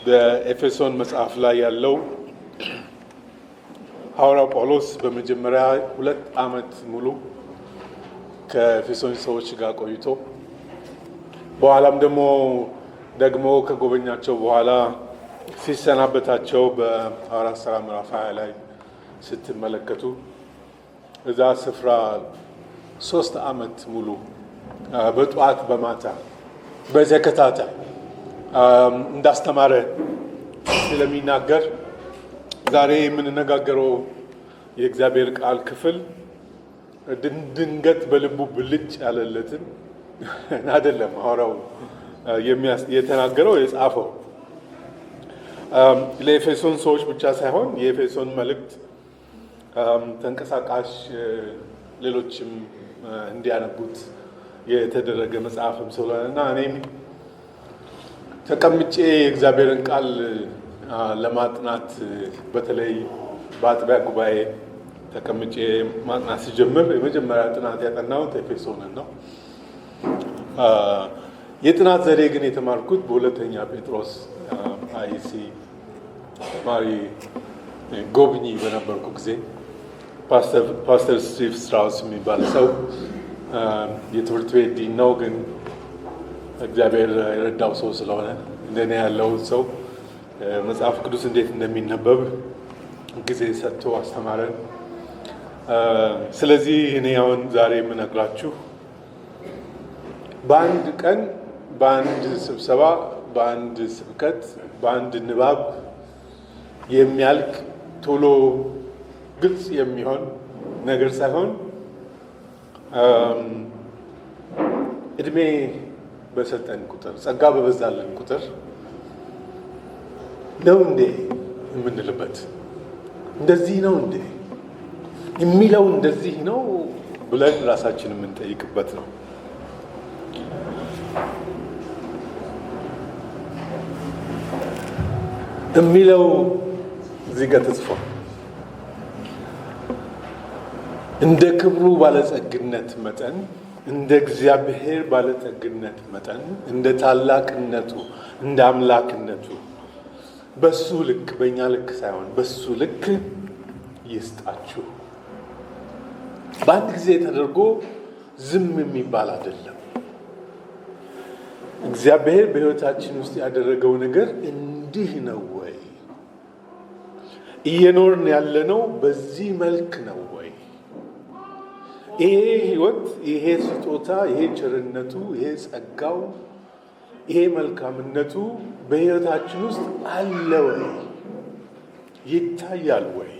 በኤፌሶን መጽሐፍ ላይ ያለው ሐዋርያው ጳውሎስ በመጀመሪያ 2 ዓመት ሙሉ ከኤፌሶን ሰዎች ጋር ቆይቶ በኋላም ደግሞ ከጎበኛቸው በኋላ ሲሰናበታቸው በሐዋርያት ሥራ ምዕራፍ 20 ላይ ስትመለከቱ እዛ ስፍራ 3 ዓመት ሙሉ በጧት በማታ በተከታታይ እንዳስተማረ ስለሚናገር ዛሬ የምንነጋገረው የእግዚአብሔር ቃል ክፍል ድንገት በልቡ ብልጭ ያለለትን አይደለም። ሐዋርያው የተናገረው የጻፈው ለኤፌሶን ሰዎች ብቻ ሳይሆን የኤፌሶን መልእክት ተንቀሳቃሽ ሌሎችም እንዲያነቡት የተደረገ መጽሐፍም ስለሆነና እኔም ተቀምጬ የእግዚአብሔርን ቃል ለማጥናት በተለይ በአጥቢያ ጉባኤ ተቀምጬ ማጥናት ሲጀምር የመጀመሪያ ጥናት ያጠናሁት ኤፌሶንን ነው። የጥናት ዘዴ ግን የተማርኩት በሁለተኛ ጴጥሮስ አይሲ ተማሪ ጎብኚ በነበርኩ ጊዜ ፓስተር ስቲቭ ስትራውስ የሚባል ሰው የትምህርት ቤት ዲን ነው፣ ግን እግዚአብሔር የረዳው ሰው ስለሆነ እንደኔ ያለው ሰው መጽሐፍ ቅዱስ እንዴት እንደሚነበብ ጊዜ ሰጥቶ አስተማረን። ስለዚህ እኔ አሁን ዛሬ የምነግራችሁ በአንድ ቀን፣ በአንድ ስብሰባ፣ በአንድ ስብከት፣ በአንድ ንባብ የሚያልቅ ቶሎ ግልጽ የሚሆን ነገር ሳይሆን እድሜ በሰጠን ቁጥር ጸጋ በበዛልን ቁጥር ነው እንዴ የምንልበት፣ እንደዚህ ነው እንዴ የሚለው እንደዚህ ነው ብለን ራሳችን የምንጠይቅበት ነው። የሚለው እዚህ ጋር ተጽፏል። እንደ ክብሩ ባለጸግነት መጠን፣ እንደ እግዚአብሔር ባለጠግነት መጠን፣ እንደ ታላቅነቱ፣ እንደ አምላክነቱ በሱ ልክ፣ በእኛ ልክ ሳይሆን በሱ ልክ ይስጣችሁ። በአንድ ጊዜ ተደርጎ ዝም የሚባል አይደለም። እግዚአብሔር በሕይወታችን ውስጥ ያደረገው ነገር እንዲህ ነው ወይ? እየኖርን ያለነው በዚህ መልክ ነው ወይ? ይሄ ሕይወት፣ ይሄ ስጦታ፣ ይሄ ቸርነቱ፣ ይሄ ጸጋው፣ ይሄ መልካምነቱ በሕይወታችን ውስጥ አለ ወይ? ይታያል ወይ?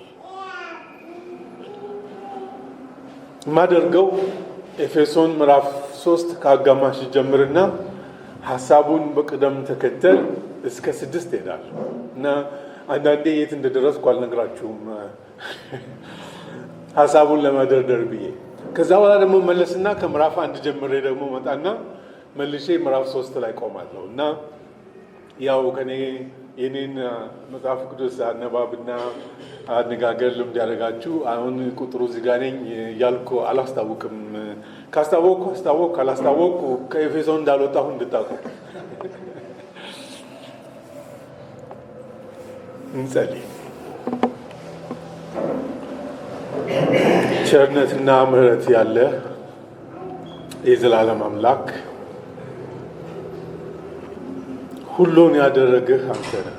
የማደርገው ኤፌሶን ምዕራፍ 3 ከአጋማሽ ጀምርና ሀሳቡን በቅደም ተከተል እስከ 6 ሄዳል እና አንዳንዴ የት እንደደረስኩ አልነግራችሁም ሀሳቡን ለመደርደር ብዬ። ከዛ በኋላ ደግሞ መለስና ከምዕራፍ 1 ጀምሬ ደግሞ መጣና መልሼ ምዕራፍ 3 ላይ ቆማለሁ እና ያው ከኔ የኔን መጽሐፍ ቅዱስ አነባብና አነጋገር ልምድ ያደረጋችሁ አሁን ቁጥሩ እዚህ ጋር ነኝ እያልኩ አላስታውቅም። ካስታወቅኩ አስታወቅኩ፣ ካላስታወቅኩ ከኤፌሶን እንዳልወጣሁ እንድታውቁ። እንጸልይ። ቸርነትና ምሕረት ያለ የዘላለም አምላክ ሁሉን ያደረግህ አንተ ነህ።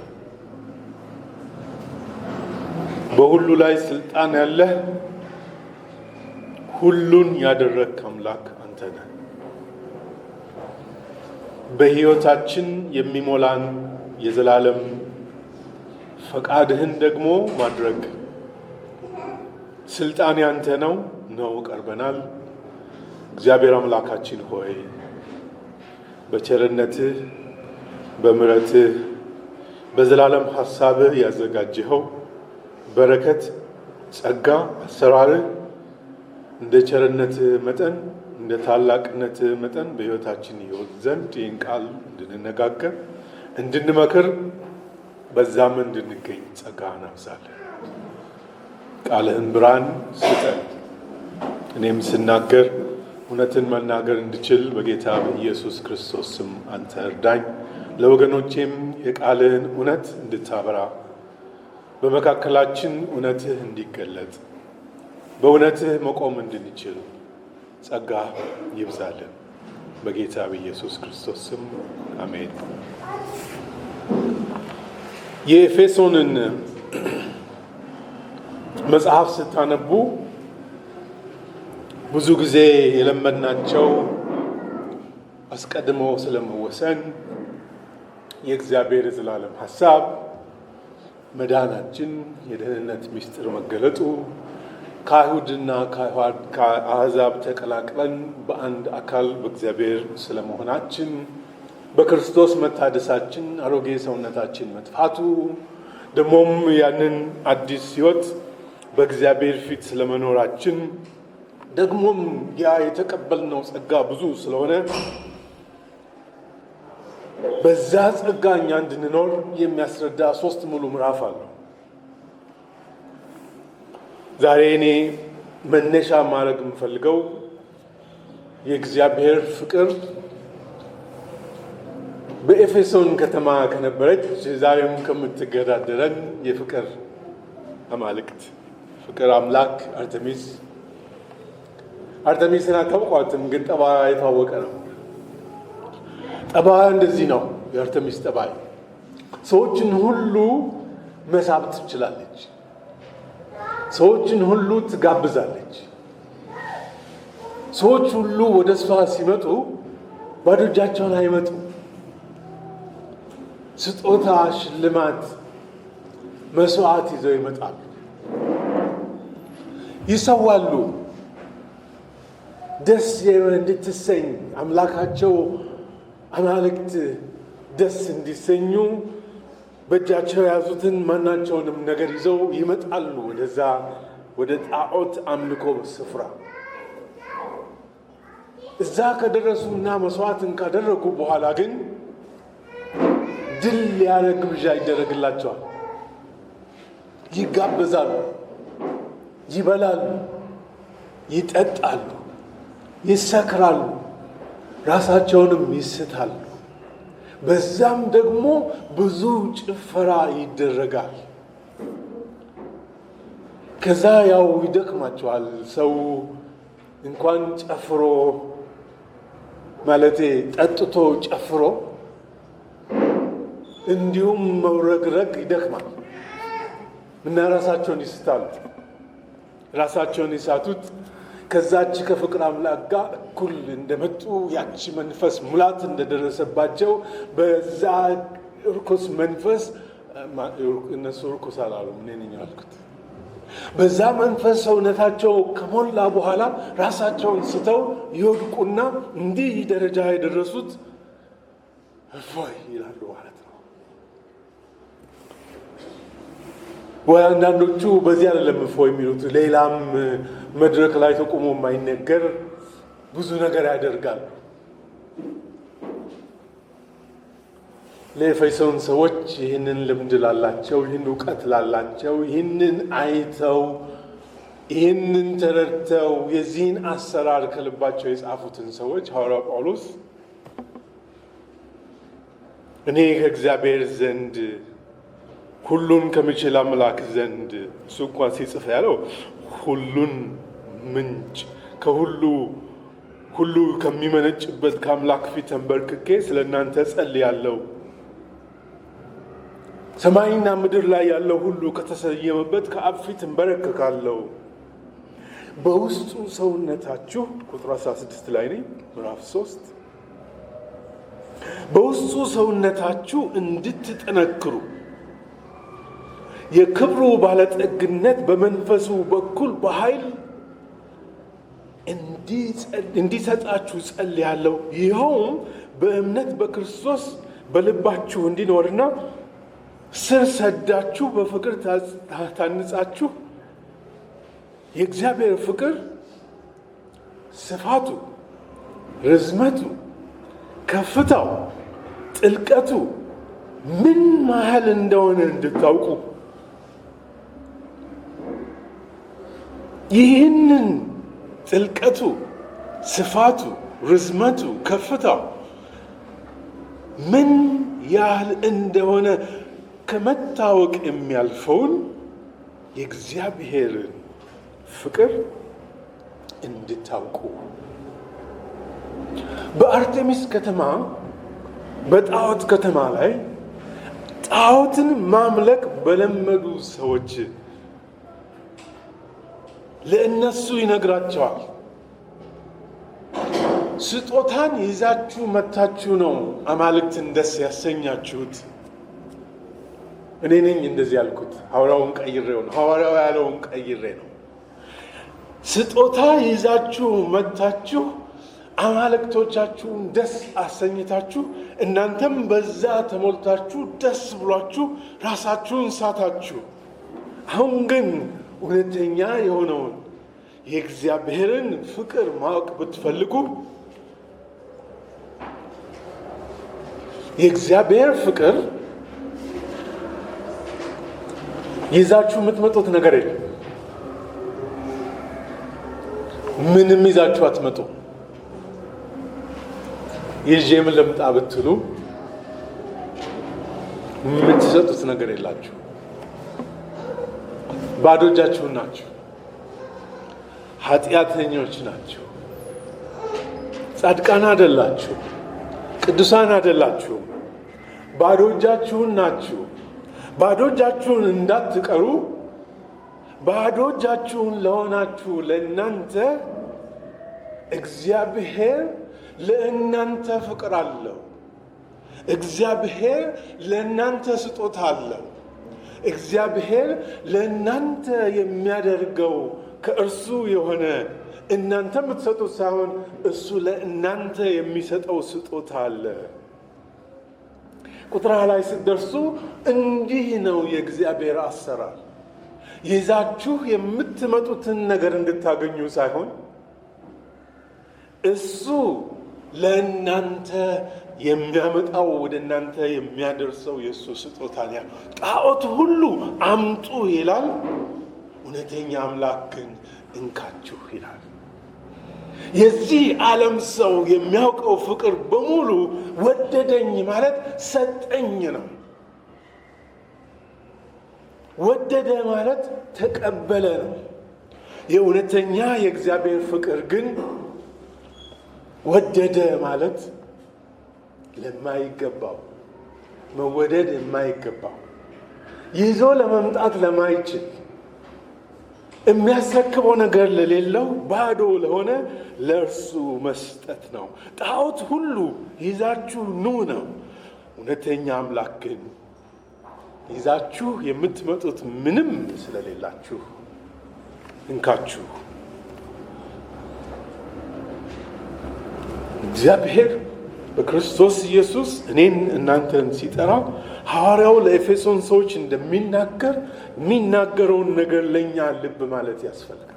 በሁሉ ላይ ስልጣን ያለህ ሁሉን ያደረግህ አምላክ አንተ ነህ። በሕይወታችን የሚሞላን የዘላለም ፈቃድህን ደግሞ ማድረግ ስልጣን ያንተ ነው። ቀርበናል። እግዚአብሔር አምላካችን ሆይ በቸርነትህ፣ በምሕረትህ፣ በዘላለም ሐሳብህ ያዘጋጀኸው በረከት፣ ጸጋ፣ አሰራርህ እንደ ቸርነትህ መጠን፣ እንደ ታላቅነትህ መጠን በሕይወታችን ይሆን ዘንድ ይህን ቃል እንድንነጋገር፣ እንድንመክር፣ በዛም እንድንገኝ ጸጋህን አብዛለን። ቃልህን ብርሃን ስጠን። እኔም ስናገር እውነትን መናገር እንድችል በጌታ በኢየሱስ ክርስቶስ ስም አንተ እርዳኝ። ለወገኖቼም የቃልህን እውነት እንድታበራ በመካከላችን እውነትህ እንዲገለጥ በእውነትህ መቆም እንድንችል ጸጋ ይብዛልን። በጌታ በኢየሱስ ክርስቶስ ስም አሜን። የኤፌሶንን መጽሐፍ ስታነቡ ብዙ ጊዜ የለመድናቸው አስቀድሞ ስለመወሰን የእግዚአብሔር የዘላለም ሐሳብ፣ መዳናችን፣ የደህንነት ምስጢር መገለጡ፣ ከአይሁድና ከአሕዛብ ተቀላቅለን በአንድ አካል በእግዚአብሔር ስለመሆናችን፣ በክርስቶስ መታደሳችን፣ አሮጌ ሰውነታችን መጥፋቱ፣ ደግሞም ያንን አዲስ ሕይወት በእግዚአብሔር ፊት ስለመኖራችን፣ ደግሞም ያ የተቀበልነው ጸጋ ብዙ ስለሆነ በዛ ጸጋ እኛ እንድንኖር የሚያስረዳ 3 ሙሉ ምዕራፍ አለው። ዛሬ እኔ መነሻ ማድረግ የምፈልገው የእግዚአብሔር ፍቅር በኤፌሶን ከተማ ከነበረች ዛሬም ከምትገዳደረን የፍቅር አማልክት ፍቅር አምላክ አርተሚስን አታውቋትም፣ ግን ጠባያ የታወቀ ነው። ጠባያ እንደዚህ ነው። የአርተሚስ ጠባይ ሰዎችን ሁሉ መሳብ ትችላለች። ሰዎችን ሁሉ ትጋብዛለች። ሰዎች ሁሉ ወደ እሷ ሲመጡ ባዶ እጃቸውን አይመጡ። ስጦታ፣ ሽልማት፣ መስዋዕት ይዘው ይመጣሉ። ይሰዋሉ። ደስ እንድትሰኝ አምላካቸው አማልክት ደስ እንዲሰኙ በእጃቸው የያዙትን ማናቸውንም ነገር ይዘው ይመጣሉ ወደዛ ወደ ጣዖት አምልኮ ስፍራ። እዛ ከደረሱና መስዋዕትን ካደረጉ በኋላ ግን ድል ያለ ግብዣ ይደረግላቸዋል። ይጋበዛሉ፣ ይበላሉ፣ ይጠጣሉ፣ ይሰክራሉ፣ ራሳቸውንም ይስታሉ። በዛም ደግሞ ብዙ ጭፈራ ይደረጋል። ከዛ ያው ይደክማቸዋል። ሰው እንኳን ጨፍሮ ማለቴ ጠጥቶ ጨፍሮ እንዲሁም መውረግረግ ይደክማል እና ራሳቸውን ይስታሉ። ራሳቸውን ይሳቱት ከዛች ከፍቅር አምላክ ጋር እኩል እንደመጡ ያቺ መንፈስ ሙላት እንደደረሰባቸው በዛ እርኩስ መንፈስ እነሱ እርኩስ አላሉም፣ እኔ ነኝ ያልኩት። በዛ መንፈስ ሰውነታቸው ከሞላ በኋላ ራሳቸውን ስተው ይወድቁና እንዲህ ደረጃ የደረሱት እፎይ ይላሉ ማለት ነው። ወይ አንዳንዶቹ በዚህ አይደለም እፎይ የሚሉት፣ ሌላም መድረክ ላይ ተቆሞ የማይነገር ብዙ ነገር ያደርጋሉ። ለኤፌሶን ሰዎች ይህንን ልምድ ላላቸው፣ ይህን እውቀት ላላቸው፣ ይህንን አይተው ይህንን ተረድተው የዚህን አሰራር ከልባቸው የጻፉትን ሰዎች ሐዋርያው ጳውሎስ እኔ ከእግዚአብሔር ዘንድ ሁሉን ከሚችል አምላክ ዘንድ እሱ እንኳን ሲጽፍ ያለው ሁሉን ምንጭ ሁሉ ከሚመነጭበት ከአምላክ ፊት ተንበርክኬ ስለ እናንተ ጸልያለሁ። ሰማይና ምድር ላይ ያለው ሁሉ ከተሰየመበት ከአብ ፊት እንበረከካለሁ። በውስጡ ሰውነታችሁ ቁጥር 16 ላይ ነኝ፣ ምዕራፍ 3 በውስጡ ሰውነታችሁ እንድትጠነክሩ የክብሩ ባለጠግነት በመንፈሱ በኩል በኃይል እንዲሰጣችሁ ጸልያለሁ። ይኸውም በእምነት በክርስቶስ በልባችሁ እንዲኖርና ስር ሰዳችሁ በፍቅር ታንጻችሁ የእግዚአብሔር ፍቅር ስፋቱ፣ ርዝመቱ፣ ከፍታው፣ ጥልቀቱ ምን ያህል እንደሆነ እንድታውቁ ይህንን ጥልቀቱ፣ ስፋቱ፣ ርዝመቱ፣ ከፍታው ምን ያህል እንደሆነ ከመታወቅ የሚያልፈውን የእግዚአብሔርን ፍቅር እንድታውቁ። በአርጤሚስ ከተማ በጣዖት ከተማ ላይ ጣዖትን ማምለክ በለመዱ ሰዎች ለእነሱ ይነግራቸዋል። ስጦታን ይዛችሁ መታችሁ ነው አማልክትን ደስ ያሰኛችሁት። እኔ ነኝ እንደዚህ ያልኩት። ሐዋርያውን ቀይሬው ነው። ሐዋርያው ያለውን ቀይሬ ነው። ስጦታ ይዛችሁ መታችሁ አማልክቶቻችሁን ደስ አሰኝታችሁ እናንተም በዛ ተሞልታችሁ ደስ ብሏችሁ ራሳችሁን ሳታችሁ። አሁን ግን እውነተኛ የሆነውን የእግዚአብሔርን ፍቅር ማወቅ ብትፈልጉ የእግዚአብሔር ፍቅር ይዛችሁ የምትመጡት ነገር የለም። ምንም ይዛችሁ አትመጡ። ይዤ ምን ልምጣ ብትሉ የምትሰጡት ነገር የላችሁ። ባዶ እጃችሁን ናችሁ። ኃጢአተኞች ናችሁ። ጻድቃን አይደላችሁ። ቅዱሳን አይደላችሁ። ባዶ እጃችሁን ናችሁ። ባዶ እጃችሁን እንዳትቀሩ ባዶ እጃችሁን ለሆናችሁ ለእናንተ እግዚአብሔር ለእናንተ ፍቅር አለው። እግዚአብሔር ለእናንተ ስጦታ አለው። እግዚአብሔር ለእናንተ የሚያደርገው ከእርሱ የሆነ እናንተ የምትሰጡት ሳይሆን እሱ ለእናንተ የሚሰጠው ስጦታ አለ። ቁጥር ላይ ስትደርሱ እንዲህ ነው የእግዚአብሔር አሰራር። ይዛችሁ የምትመጡትን ነገር እንድታገኙ ሳይሆን እሱ ለእናንተ የሚያመጣው ወደ እናንተ የሚያደርሰው የእሱ ስጦታ ነው። ጣዖት ሁሉ አምጡ ይላል፣ እውነተኛ አምላክ ግን እንካችሁ ይላል። የዚህ ዓለም ሰው የሚያውቀው ፍቅር በሙሉ ወደደኝ ማለት ሰጠኝ ነው። ወደደ ማለት ተቀበለ ነው። የእውነተኛ የእግዚአብሔር ፍቅር ግን ወደደ ማለት ለማይገባው መወደድ የማይገባው ይዞ ለመምጣት ለማይችል የሚያስረክበው ነገር ለሌለው ባዶ ለሆነ ለእርሱ መስጠት ነው። ጣዖት ሁሉ ይዛችሁ ኑ ነው። እውነተኛ አምላክ ግን ይዛችሁ የምትመጡት ምንም ስለሌላችሁ እንካችሁ። እግዚአብሔር በክርስቶስ ኢየሱስ እኔን እናንተን ሲጠራ ሐዋርያው ለኤፌሶን ሰዎች እንደሚናገር የሚናገረውን ነገር ለእኛ ልብ ማለት ያስፈልጋል።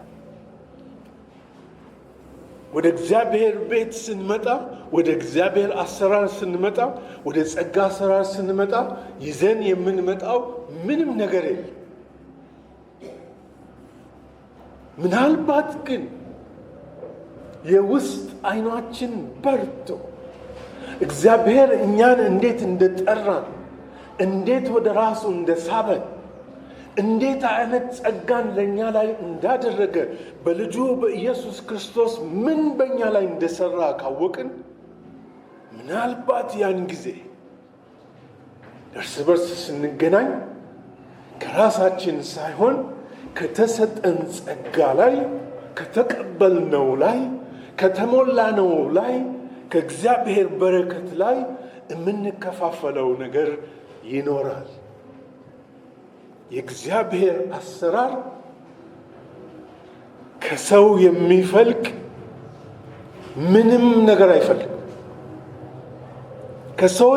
ወደ እግዚአብሔር ቤት ስንመጣ፣ ወደ እግዚአብሔር አሰራር ስንመጣ፣ ወደ ጸጋ አሰራር ስንመጣ ይዘን የምንመጣው ምንም ነገር የለም። ምናልባት ግን የውስጥ አይናችን በርቶ እግዚአብሔር እኛን እንዴት እንደጠራን፣ እንዴት ወደ ራሱ እንደሳበን፣ እንዴት አይነት ጸጋን ለእኛ ላይ እንዳደረገ፣ በልጁ በኢየሱስ ክርስቶስ ምን በእኛ ላይ እንደሰራ ካወቅን ምናልባት ያን ጊዜ እርስ በርስ ስንገናኝ ከራሳችን ሳይሆን ከተሰጠን ጸጋ ላይ፣ ከተቀበልነው ላይ፣ ከተሞላነው ላይ፣ ከእግዚአብሔር በረከት ላይ የምንከፋፈለው ነገር ይኖራል። የእግዚአብሔር አሰራር ከሰው የሚፈልቅ ምንም ነገር አይፈልግም። ከሰው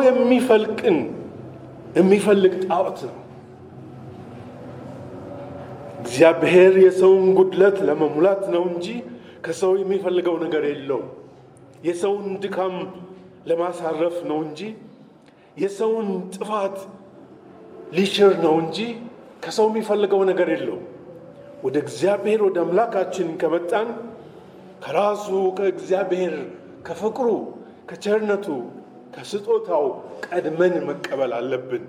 የሚፈልቅ ጣዖት ነው። እግዚአብሔር የሰውን ጉድለት ለመሙላት ነው እንጂ ከሰው የሚፈልገው ነገር የለውም። የሰውን ድካም ለማሳረፍ ነው እንጂ የሰውን ጥፋት ሊሽር ነው እንጂ ከሰው የሚፈልገው ነገር የለውም። ወደ እግዚአብሔር ወደ አምላካችን ከመጣን ከራሱ ከእግዚአብሔር ከፍቅሩ ከቸርነቱ ከስጦታው ቀድመን መቀበል አለብን።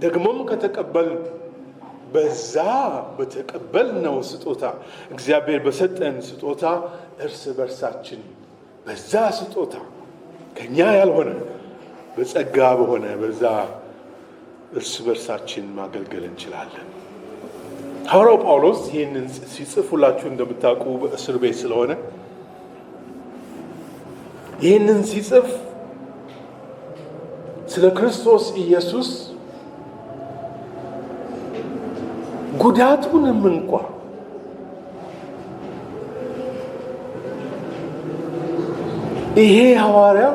ደግሞም ከተቀበልን በዛ በተቀበልነው ስጦታ እግዚአብሔር በሰጠን ስጦታ እርስ በርሳችን በዛ ስጦታ ከኛ ያልሆነ በጸጋ በሆነ በዛ እርስ በርሳችን ማገልገል እንችላለን። ሐዋርያው ጳውሎስ ይህንን ሲጽፉላችሁ እንደምታውቁ በእስር ቤት ስለሆነ ይህንን ሲጽፍ ስለ ክርስቶስ ኢየሱስ ጉዳቱንም እንኳ ይሄ ሐዋርያ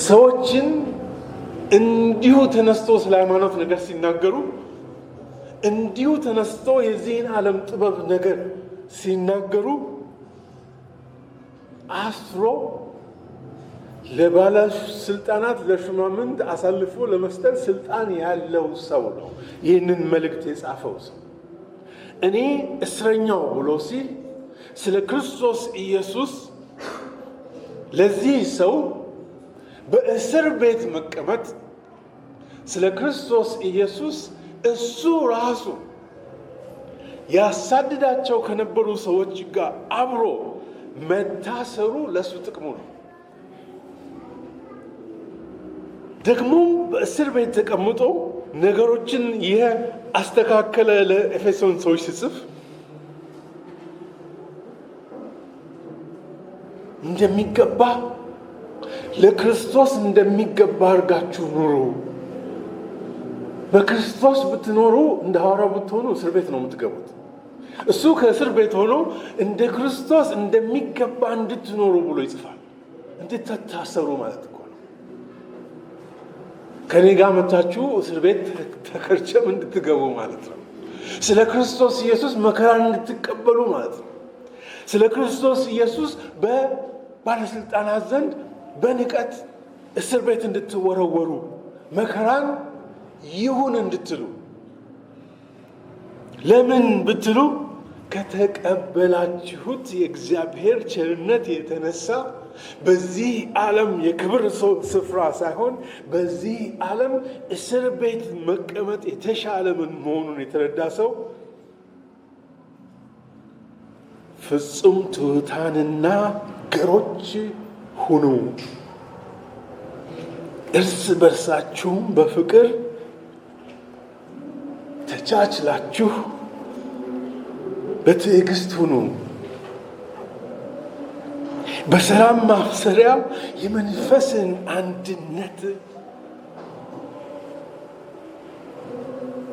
ሰዎችን እንዲሁ ተነስቶ ስለ ሃይማኖት ነገር ሲናገሩ እንዲሁ ተነስቶ የዚህን ዓለም ጥበብ ነገር ሲናገሩ አስሮ ለባለስልጣናት ለሹማምንት አሳልፎ ለመስጠት ስልጣን ያለው ሰው ነው ይህንን መልእክት የጻፈው ሰው። እኔ እስረኛው ብሎ ሲል ስለ ክርስቶስ ኢየሱስ ለዚህ ሰው በእስር ቤት መቀመጥ ስለ ክርስቶስ ኢየሱስ እሱ ራሱ ያሳድዳቸው ከነበሩ ሰዎች ጋር አብሮ መታሰሩ ለሱ ጥቅሙ ነው። ደግሞ በእስር ቤት ተቀምጦ ነገሮችን አስተካከለ። ለኤፌሶን ሰዎች ሲጽፍ እንደሚገባ ለክርስቶስ እንደሚገባ አድርጋችሁ ኑሩ። በክርስቶስ ብትኖሩ እንደ ሐዋርያው ብትሆኑ እስር ቤት ነው የምትገቡት። እሱ ከእስር ቤት ሆኖ እንደ ክርስቶስ እንደሚገባ እንድትኖሩ ብሎ ይጽፋል። እንድትታሰሩ ማለት እኮ ነው። ከኔ ጋር መታችሁ እስር ቤት ተከርቸም እንድትገቡ ማለት ነው። ስለ ክርስቶስ ኢየሱስ መከራን እንድትቀበሉ ማለት ነው። ስለ ክርስቶስ ኢየሱስ በባለስልጣናት ዘንድ በንቀት እስር ቤት እንድትወረወሩ መከራን ይሁን እንድትሉ። ለምን ብትሉ ከተቀበላችሁት የእግዚአብሔር ቸርነት የተነሳ በዚህ ዓለም የክብር ስፍራ ሳይሆን በዚህ ዓለም እስር ቤት መቀመጥ የተሻለ መሆኑን የተረዳ ሰው ፍጹም ትሑታንና ገሮች ሁኑ፣ እርስ በርሳችሁም በፍቅር ተቻችላችሁ በትዕግስት ሁኑ። በሰላም ማብሰሪያ የመንፈስን አንድነት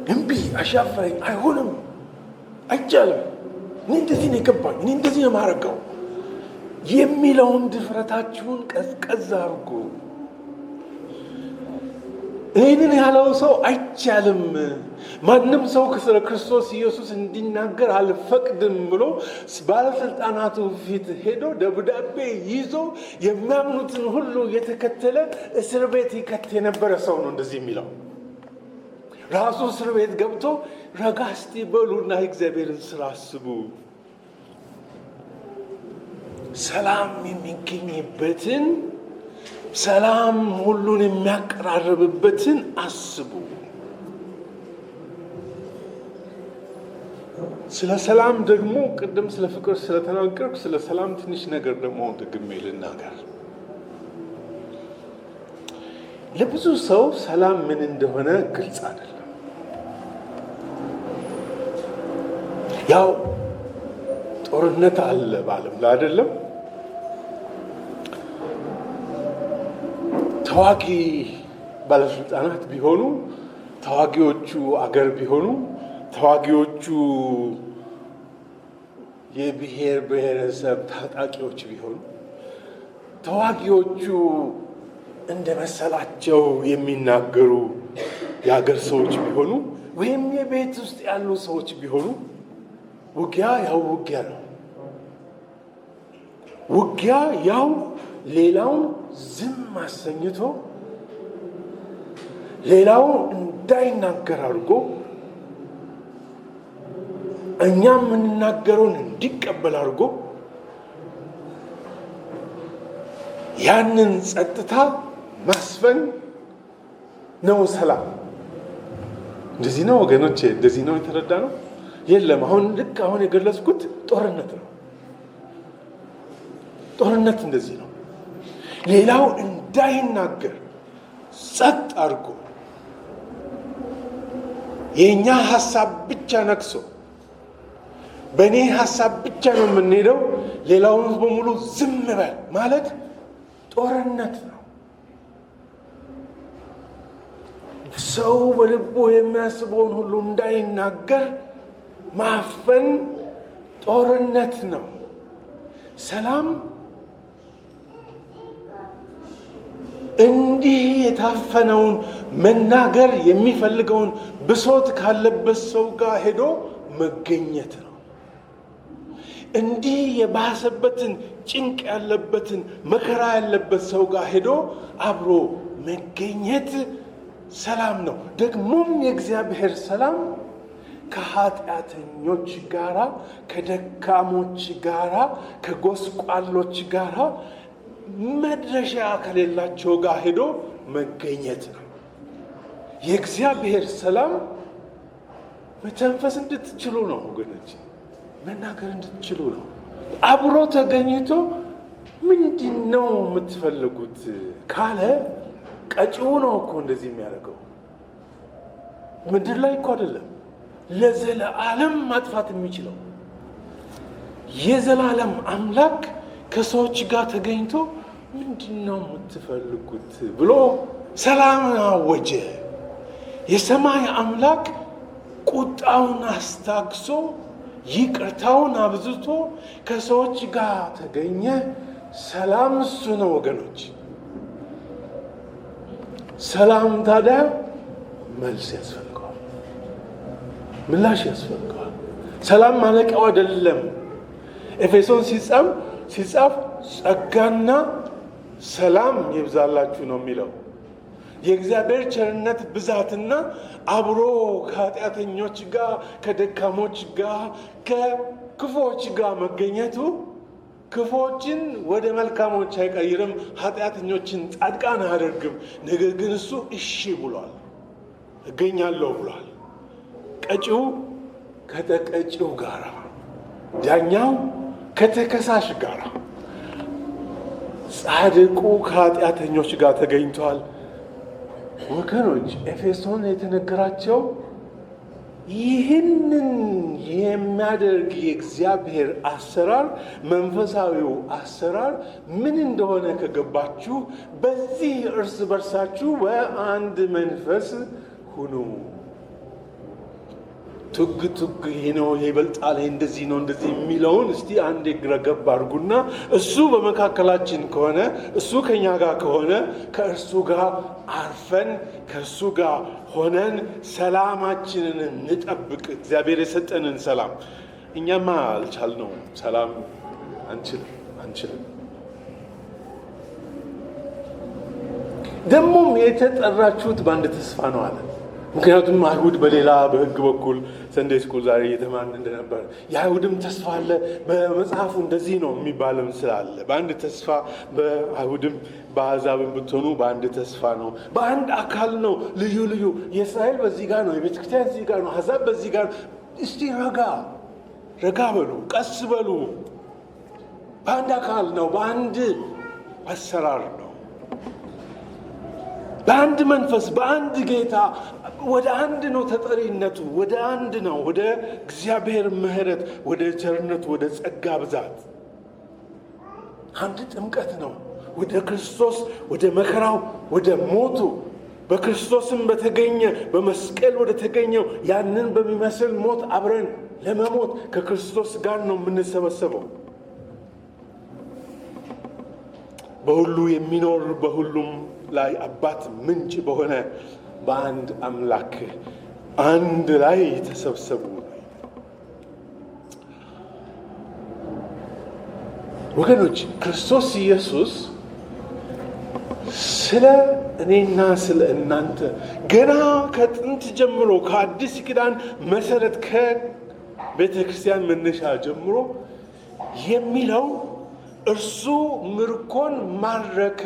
እምቢ፣ አሻፈረኝ፣ አይሆንም፣ አይቻልም፣ እኔ እንደዚህ ነው የገባኝ፣ እኔ እንደዚህ ነው የማደርገው የሚለውን ድፍረታችሁን ቀዝቀዝ አድርጉ። ይህንን ያለው ሰው አይቻልም፣ ማንም ሰው ስለ ክርስቶስ ኢየሱስ እንዲናገር አልፈቅድም ብሎ ባለስልጣናቱ ፊት ሄዶ ደብዳቤ ይዞ የሚያምኑትን ሁሉ የተከተለ እስር ቤት ይከት የነበረ ሰው ነው እንደዚህ የሚለው። ራሱ እስር ቤት ገብቶ ረጋ እስቲ በሉና የእግዚአብሔርን ስራ አስቡ፣ ሰላም የሚገኝበትን ሰላም ሁሉን የሚያቀራርብበትን አስቡ። ስለ ሰላም ደግሞ ቅድም ስለ ፍቅር ስለተናገርኩ ስለ ሰላም ትንሽ ነገር ደግሞ ደግሜ ልናገር። ለብዙ ሰው ሰላም ምን እንደሆነ ግልጽ አይደለም። ያው ጦርነት አለ በዓለም ላይ አይደለም? ተዋጊ ባለስልጣናት ቢሆኑ፣ ተዋጊዎቹ አገር ቢሆኑ፣ ተዋጊዎቹ የብሔር ብሔረሰብ ታጣቂዎች ቢሆኑ፣ ተዋጊዎቹ እንደ መሰላቸው የሚናገሩ የአገር ሰዎች ቢሆኑ ወይም የቤት ውስጥ ያሉ ሰዎች ቢሆኑ ውጊያ ያው ውጊያ ነው። ውጊያ ያው ሌላውን ዝም አሰኝቶ ሌላው እንዳይናገር አድርጎ እኛ የምንናገረውን እንዲቀበል አድርጎ ያንን ጸጥታ ማስፈን ነው ሰላም። እንደዚህ ነው ወገኖቼ፣ እንደዚህ ነው የተረዳነው። የለም አሁን ልክ አሁን የገለጽኩት ጦርነት ነው። ጦርነት እንደዚህ ነው። ሌላው እንዳይናገር ጸጥ አድርጎ የኛ ሐሳብ ብቻ ነክሶ በእኔ ሐሳብ ብቻ ነው የምንሄደው፣ ሌላውን በሙሉ ዝም በል ማለት ጦርነት ነው። ሰው በልቡ የሚያስበውን ሁሉ እንዳይናገር ማፈን ጦርነት ነው። ሰላም እንዲህ የታፈነውን መናገር የሚፈልገውን ብሶት ካለበት ሰው ጋር ሄዶ መገኘት ነው። እንዲህ የባሰበትን ጭንቅ ያለበትን መከራ ያለበት ሰው ጋር ሄዶ አብሮ መገኘት ሰላም ነው። ደግሞም የእግዚአብሔር ሰላም ከኃጢአተኞች ጋራ፣ ከደካሞች ጋራ፣ ከጎስቋሎች ጋራ መድረሻ ከሌላቸው ጋር ሄዶ መገኘት ነው። የእግዚአብሔር ሰላም መተንፈስ እንድትችሉ ነው ወገኖች፣ መናገር እንድትችሉ ነው። አብሮ ተገኝቶ ምንድን ነው የምትፈልጉት ካለ ቀጪው ነው እኮ እንደዚህ የሚያደርገው። ምድር ላይ እኮ አይደለም ለዘላለም ማጥፋት የሚችለው የዘላለም አምላክ ከሰዎች ጋር ተገኝቶ ምንድን ነው የምትፈልጉት ብሎ ሰላምን አወጀ። የሰማይ አምላክ ቁጣውን አስታግሶ ይቅርታውን አብዝቶ ከሰዎች ጋር ተገኘ። ሰላም እሱ ነው ወገኖች። ሰላም ታዲያ መልስ ያስፈልገዋል፣ ምላሽ ያስፈልገዋል። ሰላም ማለቂያው አይደለም። ኤፌሶን ሲጻፍ ጸጋና ሰላም ይብዛላችሁ ነው የሚለው። የእግዚአብሔር ቸርነት ብዛትና አብሮ ከኃጢአተኞች ጋር፣ ከደካሞች ጋር፣ ከክፉዎች ጋር መገኘቱ ክፉዎችን ወደ መልካሞች አይቀይርም፣ ኃጢአተኞችን ጻድቃን አያደርግም። ነገር ግን እሱ እሺ ብሏል፣ እገኛለሁ ብሏል። ቀጪው ከተቀጪው ጋር፣ ዳኛው ከተከሳሽ ጋር፣ ጻድቁ ከኃጢአተኞች ጋር ተገኝቷል። ወገኖች ኤፌሶን የተነገራቸው ይህንን የሚያደርግ የእግዚአብሔር አሰራር፣ መንፈሳዊው አሰራር ምን እንደሆነ ከገባችሁ በዚህ እርስ በርሳችሁ በአንድ መንፈስ ሁኑ። ቱግ ይሄ ነው ይበልጣል፣ እንደዚህ ነው እንደዚህ የሚለውን እስቲ አንዴ ግረገብ አድርጉና እሱ በመካከላችን ከሆነ እሱ ከኛ ጋር ከሆነ ከእርሱ ጋር አርፈን ከእሱ ጋር ሆነን ሰላማችንን እንጠብቅ። እግዚአብሔር የሰጠንን ሰላም እኛማ አልቻልነው። ሰላም አንችልም። ደግሞም የተጠራችሁት በአንድ ተስፋ ነው አለ። ምክንያቱም አይሁድ በሌላ በሕግ በኩል ሰንዴ ስኩል ዛሬ እየተማርን እንደነበር የአይሁድም ተስፋ አለ። በመጽሐፉ እንደዚህ ነው የሚባልም ስላለ በአንድ ተስፋ በአይሁድም በአሕዛብም ብትሆኑ በአንድ ተስፋ ነው፣ በአንድ አካል ነው። ልዩ የእስራኤል በዚህ ጋር ነው፣ የቤተ ክርስቲያን እዚህ ጋር ነው፣ አሕዛብ በዚህ ጋር። እስቲ ረጋ በሉ፣ ቀስ በሉ። በአንድ አካል ነው፣ በአንድ አሰራር ነው፣ በአንድ መንፈስ፣ በአንድ ጌታ፣ ወደ አንድ ነው ተጠሪነቱ፣ ወደ አንድ ነው፣ ወደ እግዚአብሔር ምሕረት፣ ወደ ቸርነቱ፣ ወደ ጸጋ ብዛት። አንድ ጥምቀት ነው፣ ወደ ክርስቶስ፣ ወደ መከራው፣ ወደ ሞቱ፣ በክርስቶስም በተገኘ በመስቀል ወደ ተገኘው ያንን በሚመስል ሞት አብረን ለመሞት ከክርስቶስ ጋር ነው የምንሰበሰበው። በሁሉ የሚኖር በሁሉም ላይ አባት ምንጭ በሆነ በአንድ አምላክ አንድ ላይ ተሰብሰቡ። ወገኖች ክርስቶስ ኢየሱስ ስለ እኔና ስለ እናንተ ገና ከጥንት ጀምሮ ከአዲስ ኪዳን መሰረት ከቤተ ክርስቲያን መነሻ ጀምሮ የሚለው እርሱ ምርኮን ማረከ።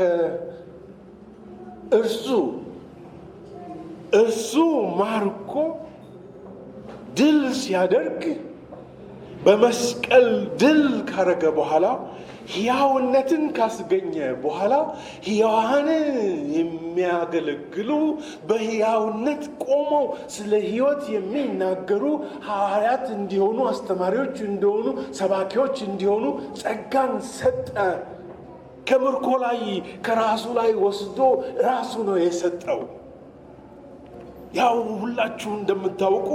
እርሱ ማርኮ ድል ሲያደርግ በመስቀል ድል ካረገ በኋላ ሕያውነትን ካስገኘ በኋላ ሕያዋን የሚያገለግሉ በሕያውነት ቆመው ስለ ሕይወት የሚናገሩ ሐዋርያት እንዲሆኑ፣ አስተማሪዎች እንዲሆኑ፣ ሰባኪዎች እንዲሆኑ ጸጋን ሰጠ። ከምርኮ ላይ ከራሱ ላይ ወስዶ ራሱ ነው የሰጠው። ያው ሁላችሁ እንደምታውቁ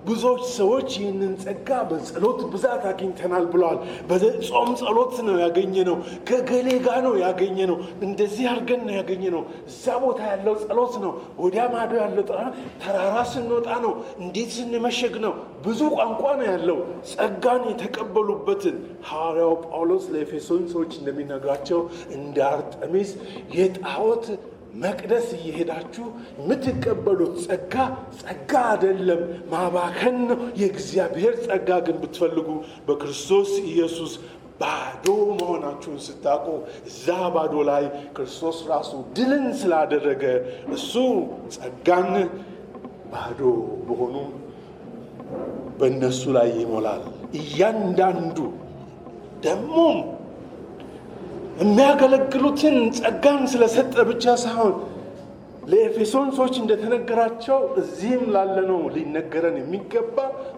ብዙዎች ሰዎች ይህንን ጸጋ በጸሎት ብዛት አግኝተናል ብለዋል። በጾም ጸሎት ነው ያገኘነው፣ ከገሌ ጋር ነው ያገኘነው፣ እንደዚህ አድርገን ነው ያገኘነው፣ እዛ ቦታ ያለው ጸሎት ነው፣ ወዲያ ማዶ ያለው ተራራ ስንወጣ ነው፣ እንዴት ስንመሸግ ነው። ብዙ ቋንቋ ነው ያለው። ጸጋን የተቀበሉበትን ሐዋርያው ጳውሎስ ለኤፌሶን ሰዎች እንደሚነግራቸው እንደ አርጤሚስ የጣዖት መቅደስ እየሄዳችሁ የምትቀበሉት ጸጋ አይደለም፣ ማባከን ነው። የእግዚአብሔር ጸጋ ግን ብትፈልጉ በክርስቶስ ኢየሱስ ባዶ መሆናችሁን ስታውቁ፣ እዛ ባዶ ላይ ክርስቶስ ራሱ ድልን ስላደረገ እሱ ጸጋን ባዶ በሆኑ በእነሱ ላይ ይሞላል። እያንዳንዱ ደግሞም የሚያገለግሉትን ጸጋን ስለሰጠ ብቻ ሳይሆን ለኤፌሶን ሰዎች እንደተነገራቸው እዚህም ላለነው ሊነገረን የሚገባ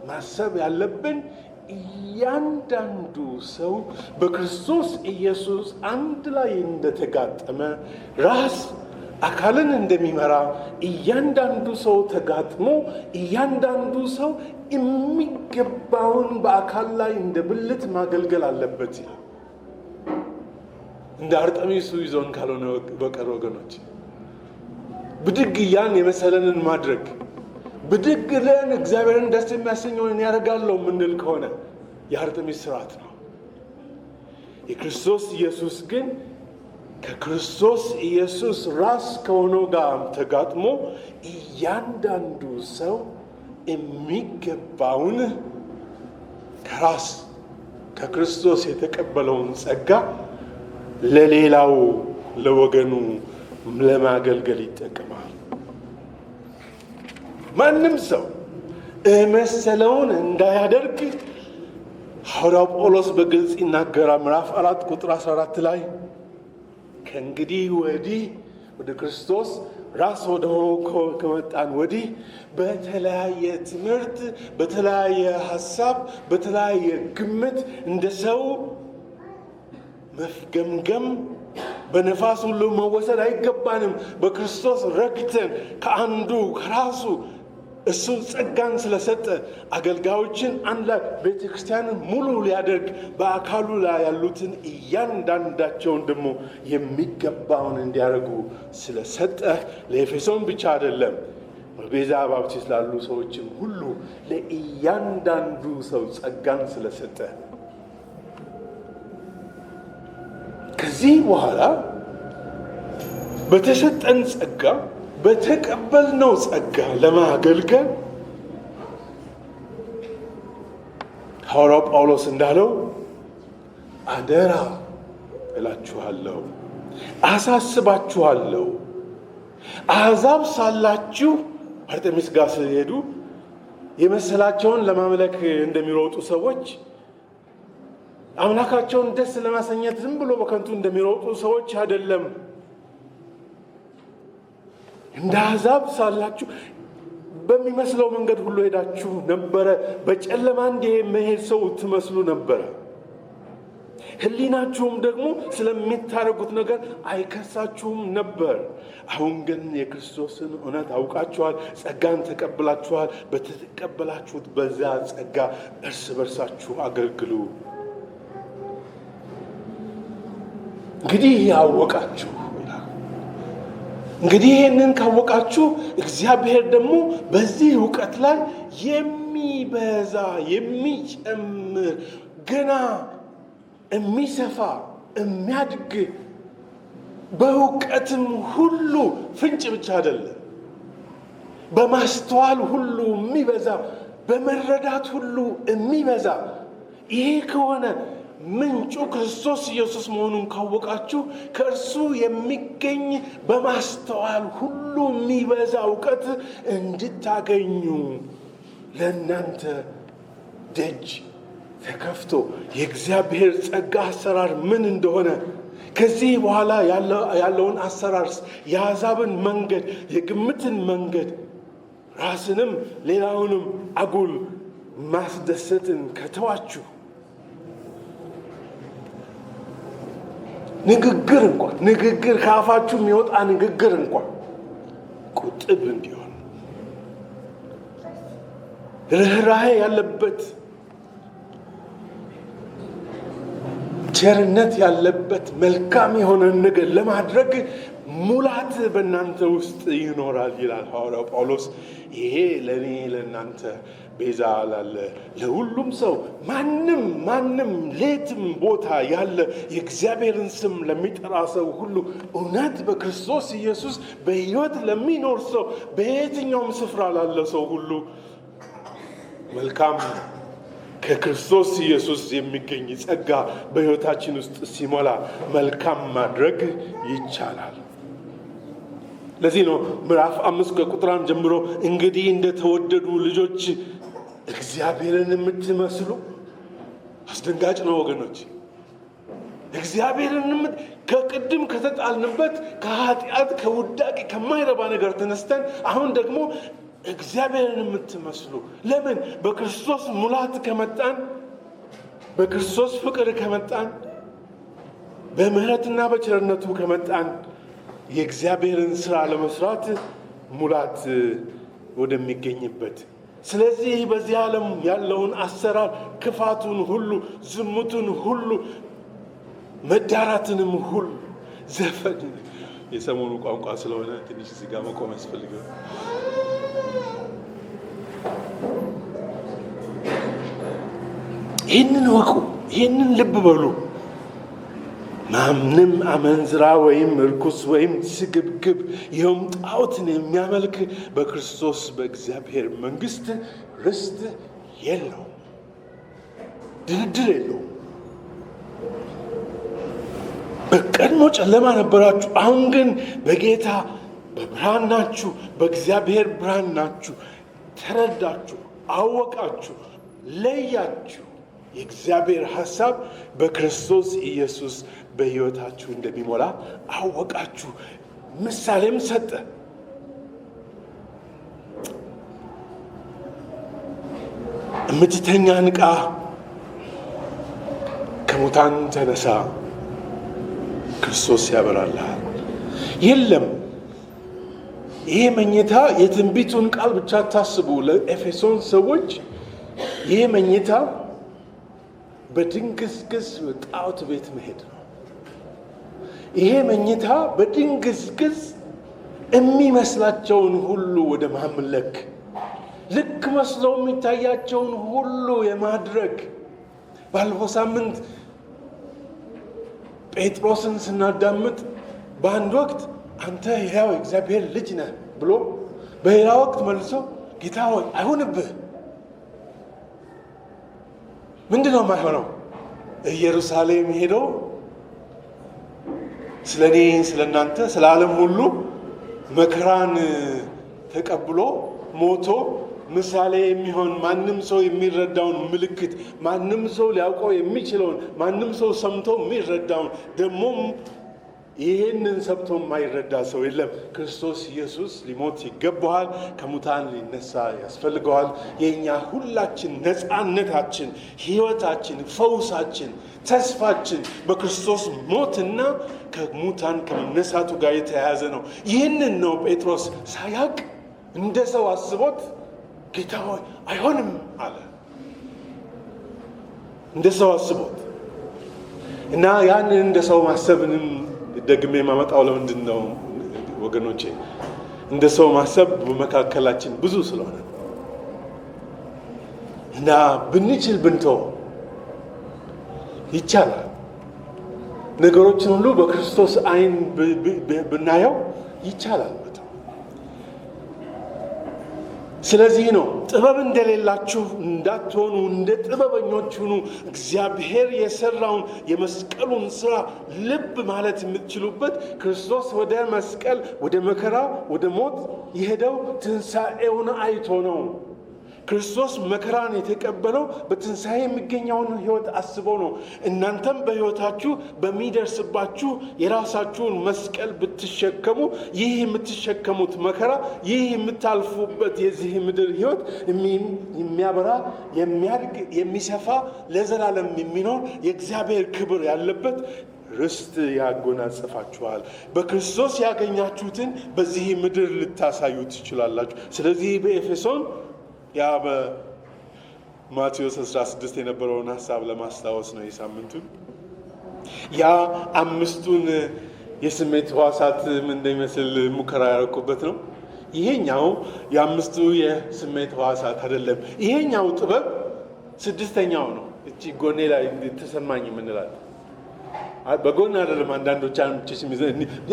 ማሰብ ያለብን እያንዳንዱ ሰው በክርስቶስ ኢየሱስ አንድ ላይ እንደተጋጠመ ራስ አካልን እንደሚመራ እያንዳንዱ ሰው ተጋጥሞ እያንዳንዱ ሰው የሚገባውን በአካል ላይ እንደ ብልት ማገልገል አለበት ይላል። እንደ አርጤሚሱ ይዞን ካልሆነ በቀር ወገኖች፣ ብድግ ያን የመሰለንን ማድረግ ብድግ ለን እግዚአብሔርን ደስ የሚያሰኘውን ያደርጋለሁ የምንል ከሆነ የአርጤሚስ ስርዓት ነው። የክርስቶስ ኢየሱስ ግን ከክርስቶስ ኢየሱስ ራስ ከሆነው ጋር ተጋጥሞ እያንዳንዱ ሰው የሚገባውን ከራስ ከክርስቶስ የተቀበለውን ጸጋ ለሌላው ለወገኑ ለማገልገል ይጠቀማል። ማንም ሰው መሰለውን እንዳያደርግ ሐዋርያው ጳውሎስ በግልጽ ይናገራል። ምዕራፍ 4 ቁጥር 14 ላይ ከእንግዲህ ወዲህ ወደ ክርስቶስ ራስ ወደ ሆነው ከመጣን ወዲህ በተለያየ ትምህርት፣ በተለያየ ሐሳብ፣ በተለያየ ግምት እንደ ሰው መፍገምገም በነፋስ ሁሉ መወሰድ አይገባንም። በክርስቶስ ረክተን ከአንዱ ከራሱ እሱ ጸጋን ስለሰጠ አገልጋዮችን አንድ ላይ ቤተ ክርስቲያንን ሙሉ ሊያደርግ በአካሉ ላይ ያሉትን እያንዳንዳቸውን ደግሞ የሚገባውን እንዲያደርጉ ስለሰጠ ለኤፌሶን ብቻ አይደለም፣ ቤዛ ባፕቲስት ላሉ ሰዎችም ሁሉ ለእያንዳንዱ ሰው ጸጋን ስለሰጠ ከዚህ በኋላ በተሰጠን ጸጋ በተቀበልነው ጸጋ ለማገልገል ሐዋርያው ጳውሎስ እንዳለው አደራ እላችኋለሁ፣ አሳስባችኋለሁ። አሕዛብ ሳላችሁ አርጤሚስ ጋር ሲሄዱ የመሰላቸውን ለማምለክ እንደሚሮጡ ሰዎች፣ አምላካቸውን ደስ ለማሰኘት ዝም ብሎ በከንቱ እንደሚሮጡ ሰዎች አይደለም። እንደ አሕዛብ ሳላችሁ በሚመስለው መንገድ ሁሉ ሄዳችሁ ነበረ። በጨለማ እንደሚሄድ ሰው ትመስሉ ነበረ። ሕሊናችሁም ደግሞ ስለሚታረጉት ነገር አይከሳችሁም ነበር። አሁን ግን የክርስቶስን እውነት አውቃችኋል፣ ጸጋን ተቀብላችኋል። በተቀበላችሁት በዛ ጸጋ እርስ በርሳችሁ አገልግሉ። እንግዲህ ያወቃችሁ እንግዲህ ይህንን ካወቃችሁ እግዚአብሔር ደግሞ በዚህ እውቀት ላይ የሚበዛ የሚጨምር ገና የሚሰፋ የሚያድግ በእውቀትም ሁሉ ፍንጭ ብቻ አይደለም፣ በማስተዋል ሁሉ የሚበዛ በመረዳት ሁሉ የሚበዛ ይሄ ከሆነ ምንጩ ክርስቶስ ኢየሱስ መሆኑን ካወቃችሁ ከእርሱ የሚገኝ በማስተዋል ሁሉ የሚበዛ እውቀት እንድታገኙ ለእናንተ ደጅ ተከፍቶ የእግዚአብሔር ጸጋ አሰራር ምን እንደሆነ ከዚህ በኋላ ያለውን አሰራር የአሕዛብን መንገድ የግምትን መንገድ ራስንም ሌላውንም አጉል ማስደሰትን ከተዋችሁ ንግግር ከአፋችሁ የሚወጣ ንግግር እንኳን ቁጥብ እንዲሆን ርኅራኄ ያለበት ቸርነት ያለበት መልካም የሆነ ነገር ለማድረግ ሙላት በእናንተ ውስጥ ይኖራል ይላል ሐዋርያው ጳውሎስ። ይሄ ለኔ ለእናንተ ቤዛ ላለ ለሁሉም ሰው ማንም ሌትም ቦታ ያለ የእግዚአብሔርን ስም ለሚጠራ ሰው ሁሉ እውነት በክርስቶስ ኢየሱስ በሕይወት ለሚኖር ሰው በየትኛውም ስፍራ ላለ ሰው ሁሉ መልካም ከክርስቶስ ኢየሱስ የሚገኝ ጸጋ በሕይወታችን ውስጥ ሲሞላ መልካም ማድረግ ይቻላል። ለዚህ ነው ምዕራፍ 5 ከቁጥር 1 ጀምሮ እንግዲህ እንደተወደዱ ልጆች እግዚአብሔርን የምትመስሉ አስደንጋጭ ነው ወገኖች። እግዚአብሔርን ከቅድም ከተጣልንበት ከኃጢአት ከውዳቄ ከማይረባ ነገር ተነስተን አሁን ደግሞ እግዚአብሔርን የምትመስሉ ለምን በክርስቶስ ሙላት ከመጣን በክርስቶስ ፍቅር ከመጣን በምህረትና በቸርነቱ ከመጣን የእግዚአብሔርን ሥራ ለመስራት ሙላት ወደሚገኝበት ስለዚህ በዚህ ዓለም ያለውን አሰራር ክፋቱን ሁሉ ዝሙቱን ሁሉ መዳራትንም ሁሉ ዘፈን የሰሞኑ ቋንቋ ስለሆነ ትንሽ እዚህ ጋር መቆም ያስፈልጋል። ይህንን ወቁ፣ ይህንን ልብ በሉ። ማንም አመንዝራ ወይም ርኩስ ወይም ስግብግብ ይኸውም ጣዖትን የሚያመልክ በክርስቶስ በእግዚአብሔር መንግሥት ርስት የለው፣ ድርድር የለው። በቀድሞ ጨለማ ነበራችሁ፣ አሁን ግን በጌታ በብርሃን ናችሁ፣ በእግዚአብሔር ብርሃን ናችሁ። ተረዳችሁ፣ አወቃችሁ፣ ለያችሁ። የእግዚአብሔር ሐሳብ በክርስቶስ ኢየሱስ በሕይወታችሁ እንደሚሞላ አወቃችሁ። ምሳሌም ሰጠ። የምትተኛ ንቃ፣ ከሙታን ተነሳ፣ ክርስቶስ ያበራልሃል። የለም ይሄ መኝታ የትንቢቱን ቃል ብቻ ታስቡ። ለኤፌሶን ሰዎች ይሄ መኝታ በድንግዝግዝ ጣዖት ቤት መሄድ ነው። ይሄ መኝታ በድንግዝግዝ የሚመስላቸውን ሁሉ ወደ ማምለክ ልክ መስለው የሚታያቸውን ሁሉ የማድረግ ባለፈው ሳምንት ጴጥሮስን ስናዳምጥ በአንድ ወቅት አንተ ሕያው እግዚአብሔር ልጅ ነህ ብሎ በሌላ ወቅት መልሶ ጌታ ሆይ አይሁንብህ። ምንድን ነው የማይሆነው? ኢየሩሳሌም ሄዶ ስለ እኔ ስለ እናንተ ስለ ዓለም ሁሉ መከራን ተቀብሎ ሞቶ ምሳሌ የሚሆን ማንም ሰው የሚረዳውን ምልክት ማንም ሰው ሊያውቀው የሚችለውን ማንም ሰው ሰምቶ የሚረዳውን ደግሞም ይህንን ሰብቶ የማይረዳ ሰው የለም። ክርስቶስ ኢየሱስ ሊሞት ይገባዋል። ከሙታን ሊነሳ ያስፈልገዋል። የእኛ ሁላችን ነፃነታችን፣ ሕይወታችን፣ ፈውሳችን፣ ተስፋችን በክርስቶስ ሞትና ከሙታን ከመነሳቱ ጋር የተያያዘ ነው። ይህንን ነው ጴጥሮስ ሳያውቅ እንደ ሰው አስቦት ጌታ ሆይ አይሆንም አለ። እንደ ሰው አስቦት እና ያንን እንደ ሰው ማሰብንም ደግሜ የማመጣው ለምንድን ነው ወገኖቼ? እንደ ሰው ማሰብ በመካከላችን ብዙ ስለሆነ እና ብንችል ብንተው ይቻላል። ነገሮችን ሁሉ በክርስቶስ ዓይን ብናየው ይቻላል። ስለዚህ ነው ጥበብ እንደሌላችሁ እንዳትሆኑ እንደ ጥበበኞች ሁኑ። እግዚአብሔር የሰራውን የመስቀሉን ስራ ልብ ማለት የምትችሉበት ክርስቶስ ወደ መስቀል፣ ወደ መከራ፣ ወደ ሞት የሄደው ትንሣኤውን አይቶ ነው። ክርስቶስ መከራን የተቀበለው በትንሣኤ የሚገኘውን ሕይወት አስቦ ነው። እናንተም በሕይወታችሁ በሚደርስባችሁ የራሳችሁን መስቀል ብትሸከሙ ይህ የምትሸከሙት መከራ፣ ይህ የምታልፉበት የዚህ ምድር ሕይወት የሚያበራ፣ የሚያድግ፣ የሚሰፋ፣ ለዘላለም የሚኖር የእግዚአብሔር ክብር ያለበት ርስት ያጎናጽፋችኋል። በክርስቶስ ያገኛችሁትን በዚህ ምድር ልታሳዩ ትችላላችሁ። ስለዚህ በኤፌሶን ያ በማቴዎስ 16 የነበረውን ሐሳብ ለማስታወስ ነው የሳምንቱን ያ አምስቱን የስሜት ሕዋሳት ምን እንደሚመስል ሙከራ ያደረኩበት ነው። ይሄኛው የአምስቱ የስሜት ሕዋሳት አይደለም። ይሄኛው ጥበብ ስድስተኛው ነው። እቺ ጎኔ ላይ ተሰማኝ የምንላት በጎን አይደለም።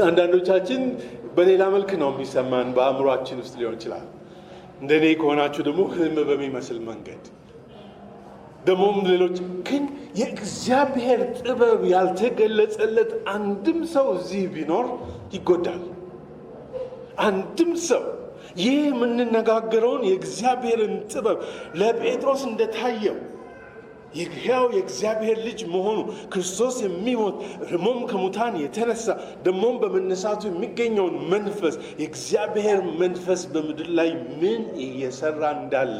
አንዳንዶቻችን በሌላ መልክ ነው የሚሰማን፣ በአእምሯችን ውስጥ ሊሆን ይችላል። እንደኔ ከሆናችሁ ደግሞ ህልም በሚመስል መንገድ ደግሞም ሌሎች ግን የእግዚአብሔር ጥበብ ያልተገለጸለት አንድም ሰው እዚህ ቢኖር ይጎዳል። አንድም ሰው ይህ የምንነጋገረውን የእግዚአብሔርን ጥበብ ለጴጥሮስ እንደታየው የሕያው የእግዚአብሔር ልጅ መሆኑ ክርስቶስ የሚሞት ደግሞም ከሙታን የተነሳ ደግሞም በመነሳቱ የሚገኘውን መንፈስ የእግዚአብሔር መንፈስ በምድር ላይ ምን እየሰራ እንዳለ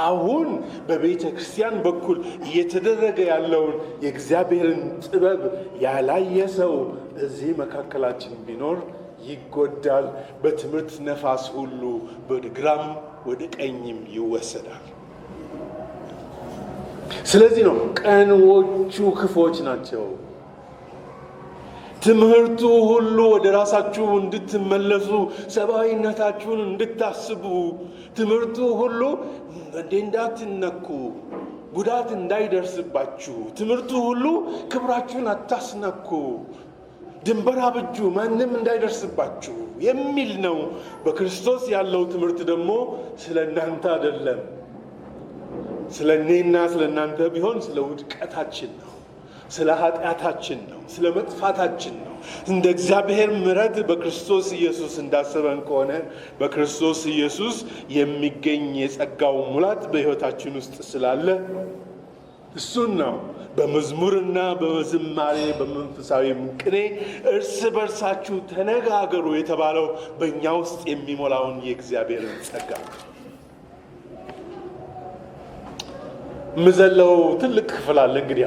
አሁን በቤተ ክርስቲያን በኩል እየተደረገ ያለውን የእግዚአብሔርን ጥበብ ያላየ ሰው እዚህ መካከላችን ቢኖር ይጎዳል። በትምህርት ነፋስ ሁሉ ወደ ግራም ወደ ቀኝም ይወሰዳል። ስለዚህ ነው ቀኖቹ ክፎች ናቸው። ትምህርቱ ሁሉ ወደ ራሳችሁ እንድትመለሱ፣ ሰብአዊነታችሁን እንድታስቡ፣ ትምህርቱ ሁሉ እንዳትነኩ፣ ጉዳት እንዳይደርስባችሁ፣ ትምህርቱ ሁሉ ክብራችሁን አታስነኩ፣ ድንበር አብጁ፣ ማንም እንዳይደርስባችሁ የሚል ነው። በክርስቶስ ያለው ትምህርት ደግሞ ስለ እናንተ አይደለም። ስለ እኔና ስለ እናንተ ቢሆን ስለ ውድቀታችን ነው፣ ስለ ኃጢአታችን ነው፣ ስለ መጥፋታችን ነው። እንደ እግዚአብሔር ምሕረት በክርስቶስ ኢየሱስ እንዳሰበን ከሆነ በክርስቶስ ኢየሱስ የሚገኝ የጸጋው ሙላት በሕይወታችን ውስጥ ስላለ እሱን ነው በመዝሙርና በዝማሬ በመንፈሳዊ ቅኔ እርስ በርሳችሁ ተነጋገሩ የተባለው በእኛ ውስጥ የሚሞላውን የእግዚአብሔርን ጸጋ ምዘለው ትልቅ ክፍል አለ። እንግዲህ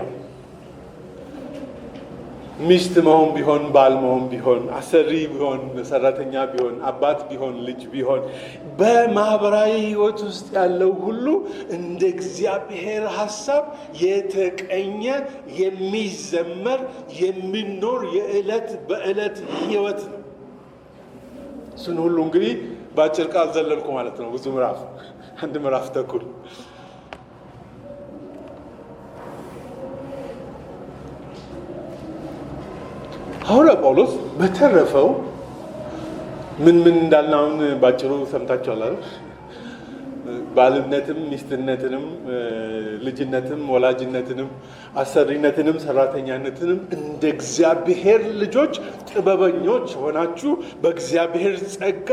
ሚስት መሆን ቢሆን፣ ባል መሆን ቢሆን፣ አሰሪ ቢሆን፣ ሰራተኛ ቢሆን፣ አባት ቢሆን፣ ልጅ ቢሆን፣ በማህበራዊ ህይወት ውስጥ ያለው ሁሉ እንደ እግዚአብሔር ሐሳብ የተቀኘ የሚዘመር የሚኖር የዕለት በዕለት ህይወት ነው። እሱን ሁሉ እንግዲህ በአጭር ቃል ዘለልኩ ማለት ነው። ብዙ ምዕራፍ፣ አንድ ምዕራፍ ተኩል ሐዋርያው ጳውሎስ በተረፈው ምን እንዳልን አሁን ባጭሩ ሰምታችኋል አይደል? ባልነትም፣ ሚስትነትንም፣ ልጅነትም፣ ወላጅነትንም፣ አሰሪነትንም፣ ሰራተኛነትንም እንደ እግዚአብሔር ልጆች ጥበበኞች ሆናችሁ በእግዚአብሔር ጸጋ